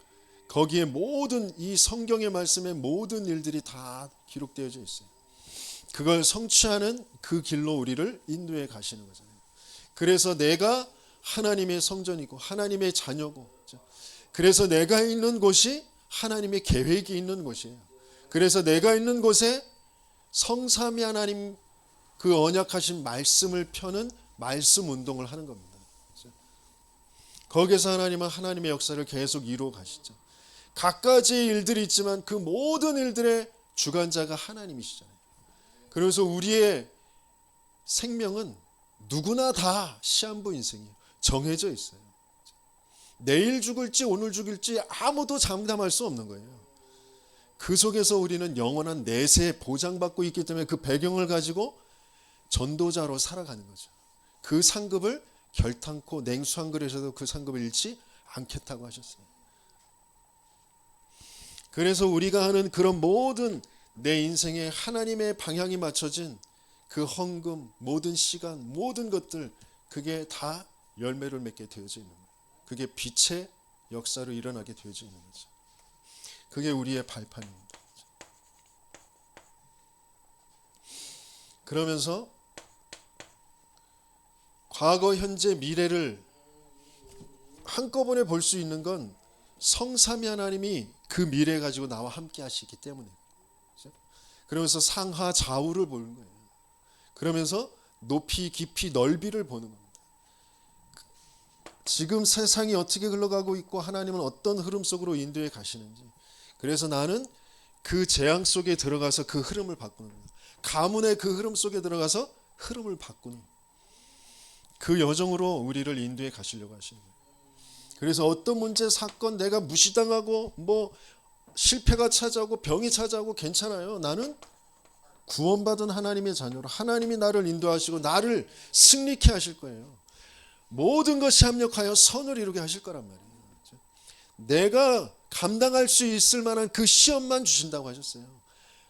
거기에 모든 이 성경의 말씀의 모든 일들이 다 기록되어져 있어요. 그걸 성취하는 그 길로 우리를 인도해 가시는 거잖아요. 그래서 내가 하나님의 성전이고 하나님의 자녀고, 그래서 내가 있는 곳이 하나님의 계획이 있는 곳이에요. 그래서 내가 있는 곳에 성삼위 하나님 그 언약하신 말씀을 펴는 말씀 운동을 하는 겁니다. 거기서 하나님은 하나님의 역사를 계속 이루어 가시죠. 각가지의 일들이 있지만 그 모든 일들의 주관자가 하나님이시잖아요. 그래서 우리의 생명은 누구나 다 시한부 인생이에요. 정해져 있어요. 내일 죽을지 오늘 죽을지 아무도 장담할 수 없는 거예요. 그 속에서 우리는 영원한 내세 보장받고 있기 때문에 그 배경을 가지고 전도자로 살아가는 거죠. 그 상급을 결탄코 냉수 한 그릇에도 그 상급을 잃지 않겠다고 하셨어요. 그래서 우리가 하는 그런 모든 내 인생에 하나님의 방향이 맞춰진 그 헌금, 모든 시간, 모든 것들, 그게 다 열매를 맺게 되어져 있는 거예요. 그게 빛의 역사로 일어나게 되어져 있는 거죠. 그게 우리의 발판입니다. 그러면서 과거, 현재, 미래를 한꺼번에 볼 수 있는 건 성삼위 하나님이 그 미래 가지고 나와 함께 하시기 때문에. 그러면서 상하 좌우를 보는 거예요. 그러면서 높이, 깊이, 넓이를 보는 겁니다. 지금 세상이 어떻게 흘러가고 있고 하나님은 어떤 흐름 속으로 인도해 가시는지. 그래서 나는 그 재앙 속에 들어가서 그 흐름을 바꾸는 거예요. 가문의 그 흐름 속에 들어가서 흐름을 바꾸는 그 여정으로 우리를 인도해 가시려고 하시는 거예요. 그래서 어떤 문제, 사건, 내가 무시당하고 뭐 실패가 찾아오고 병이 찾아오고 괜찮아요. 나는 구원받은 하나님의 자녀로 하나님이 나를 인도하시고 나를 승리케 하실 거예요. 모든 것이 합력하여 선을 이루게 하실 거란 말이에요. 내가 감당할 수 있을 만한 그 시험만 주신다고 하셨어요.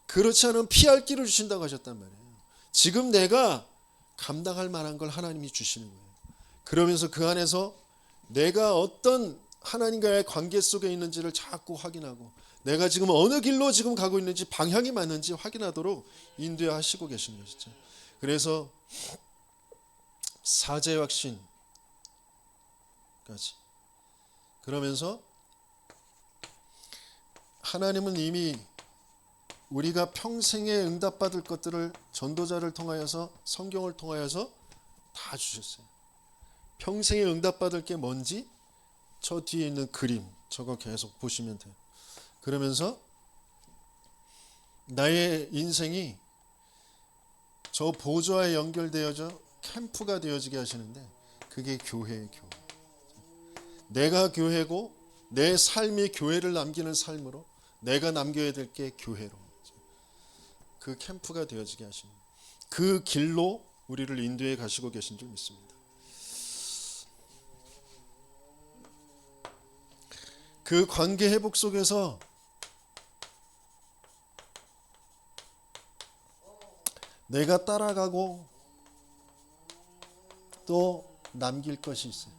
그렇지 않으면 피할 길을 주신다고 하셨단 말이에요. 지금 내가 감당할 만한 걸 하나님이 주시는 거예요. 그러면서 그 안에서 내가 어떤 하나님과의 관계 속에 있는지를 자꾸 확인하고 내가 지금 어느 길로 지금 가고 있는지 방향이 맞는지 확인하도록 인도하시고 계시는 것이죠. 그래서 사제 확신, 그러면서 하나님은 이미 우리가 평생에 응답받을 것들을 전도자를 통하여서, 성경을 통하여서 다 주셨어요. 평생에 응답받을 게 뭔지 저 뒤에 있는 그림 저거 계속 보시면 돼요. 그러면서 나의 인생이 저 보좌에 연결되어져 캠프가 되어지게 하시는데, 그게 교회예요. 교회. 내가 교회고 내 삶이 교회를 남기는 삶으로, 내가 남겨야 될 게 교회로, 그 캠프가 되어지게 하시는, 그 길로 우리를 인도해 가시고 계신 줄 믿습니다. 그 관계 회복 속에서 내가 따라가고 또 남길 것이 있어요.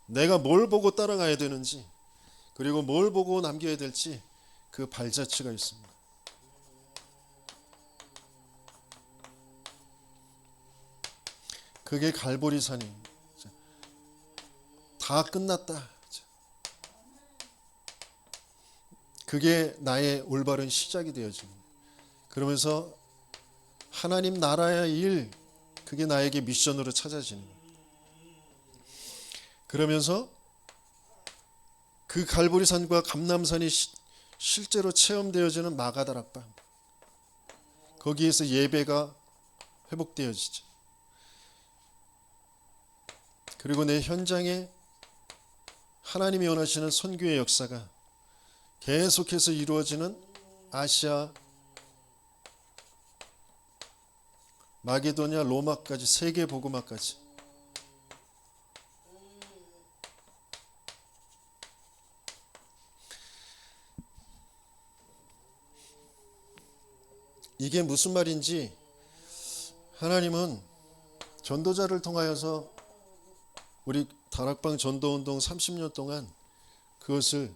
내가 뭘 보고 따라가야 되는지, 그리고 뭘 보고 남겨야 될지 그 발자취가 있습니다. 그게 갈보리산이에요. 다 끝났다. 그게 나의 올바른 시작이 되어집니다. 그러면서 하나님 나라의 일, 그게 나에게 미션으로 찾아지는 겁니다. 그러면서 그 갈보리산과 감람산이 실제로 체험되어지는 마가다락방, 거기에서 예배가 회복되어지죠. 그리고 내 현장에 하나님이 원하시는 선교의 역사가 계속해서 이루어지는 아시아, 마게도냐, 로마까지, 세계 복음화까지, 이게 무슨 말인지, 하나님은 전도자를 통하여서 우리 다락방 전도운동 30년 동안 그것을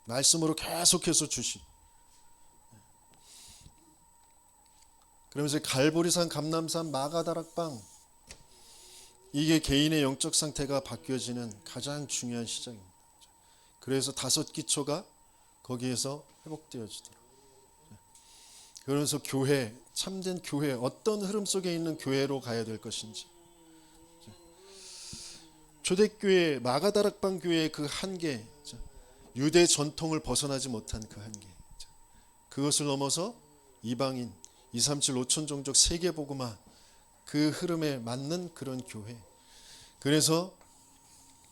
말씀으로 계속해서 그러면서 갈보리산, 감람산, 마가다락방, 이게 개인의 영적 상태가 바뀌어지는 가장 중요한 시작입니다. 그래서 5기초가 거기에서 회복되어지도록. 그러면서 교회, 참된 교회, 어떤 흐름 속에 있는 교회로 가야 될 것인지, 초대교회, 마가다락방 교회의 그 한계, 유대 전통을 벗어나지 못한 그 한계, 그것을 넘어서 이방인, 237 5천 종족 세계 복음화, 그 흐름에 맞는 그런 교회. 그래서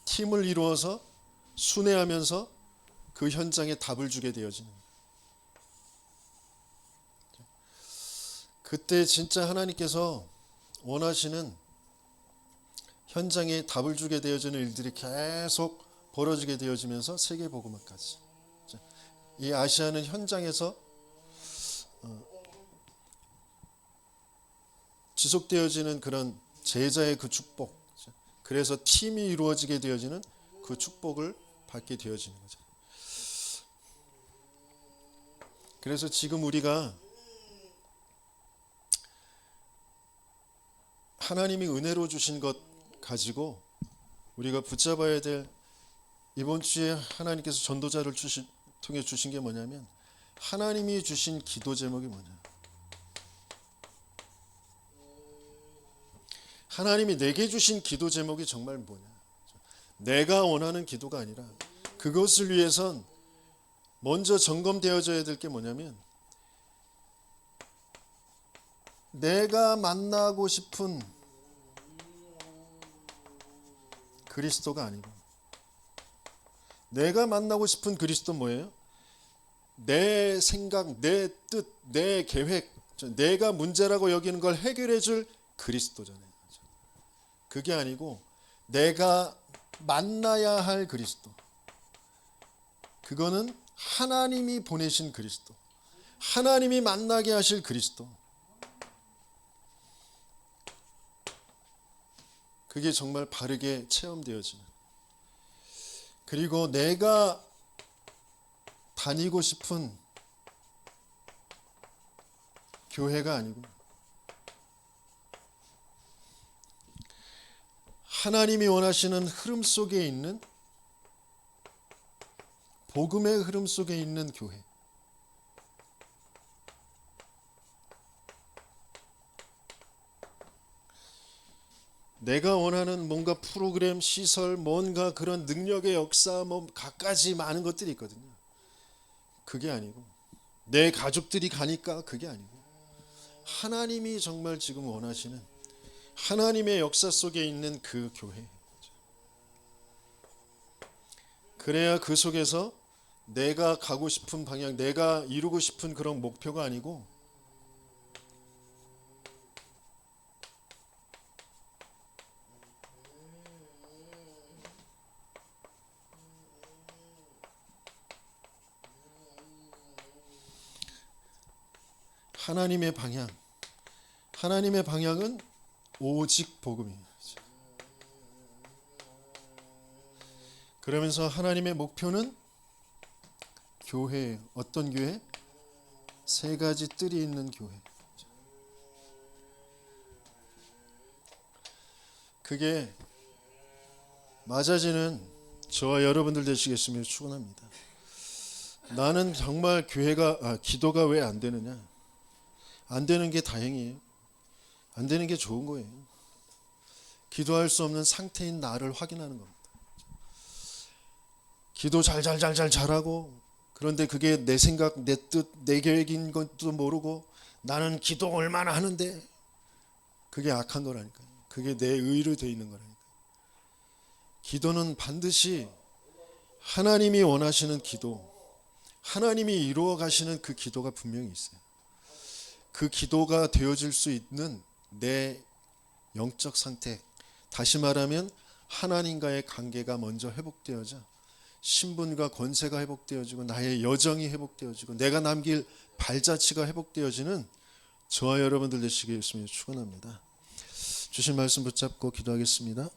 팀을 이루어서 순회하면서 그 현장에 답을 주게 되어지는, 그때 진짜 하나님께서 원하시는 현장에 답을 주게 되어지는 일들이 계속 벌어지게 되어지면서 세계 복음화까지. 이 아시아는 현장에서 지속되어지는 그런 제자의 그 축복, 그래서 팀이 이루어지게 되어지는 그 축복을 받게 되어지는 거죠. 그래서 지금 우리가 하나님이 은혜로 주신 것 가지고 우리가 붙잡아야 될, 이번 주에 하나님께서 전도자를 통해 주신 게 뭐냐면, 하나님이 주신 기도 제목이 뭐냐, 하나님이 내게 주신 기도 제목이 정말 뭐냐, 내가 원하는 기도가 아니라, 그것을 위해선 먼저 점검되어져야 될 게 뭐냐면, 내가 만나고 싶은 그리스도가 아니고, 내가 만나고 싶은 그리스도 뭐예요? 내 생각, 내 뜻, 내 계획, 내가 문제라고 여기는 걸 해결해 줄 그리스도잖아요. 그게 아니고 내가 만나야 할 그리스도, 그거는 하나님이 보내신 그리스도, 하나님이 만나게 하실 그리스도, 그게 정말 바르게 체험되어지는, 그리고 내가 다니고 싶은 교회가 아니고 하나님이 원하시는 흐름 속에 있는, 복음의 흐름 속에 있는 교회. 내가 원하는 뭔가 프로그램, 시설, 뭔가 그런 능력의 역사, 뭐 갖가지 많은 것들이 있거든요. 그게 아니고, 내 가족들이 가니까 그게 아니고, 하나님이 정말 지금 원하시는 하나님의 역사 속에 있는 그 교회. 그래야 그 속에서 내가 가고 싶은 방향, 내가 이루고 싶은 그런 목표가 아니고, 하나님의 방향, 하나님의 방향은 오직 복음이에요. 그러면서 하나님의 목표는 교회예요. 어떤 교회? 세 가지 뜰이 있는 교회. 그게 맞아지는 저와 여러분들 되시겠으면 축원합니다. 나는 정말 기도가 왜 안 되느냐? 안 되는 게 다행이에요. 안 되는 게 좋은 거예요. 기도할 수 없는 상태인 나를 확인하는 겁니다. 기도 잘하고, 그런데 그게 내 생각, 내 뜻, 내 계획인 것도 모르고 나는 기도 얼마나 하는데, 그게 악한 거라니까요. 그게 내 의로 되어 있는 거라니까요. 기도는 반드시 하나님이 원하시는 기도, 하나님이 이루어 가시는 그 기도가 분명히 있어요. 그 기도가 되어질 수 있는 내 영적 상태, 다시 말하면 하나님과의 관계가 먼저 회복되어져 신분과 권세가 회복되어지고 나의 여정이 회복되어지고 내가 남길 발자취가 회복되어지는 저와 여러분들 되시길 예수님을 축원합니다. 주신 말씀 붙잡고 기도하겠습니다.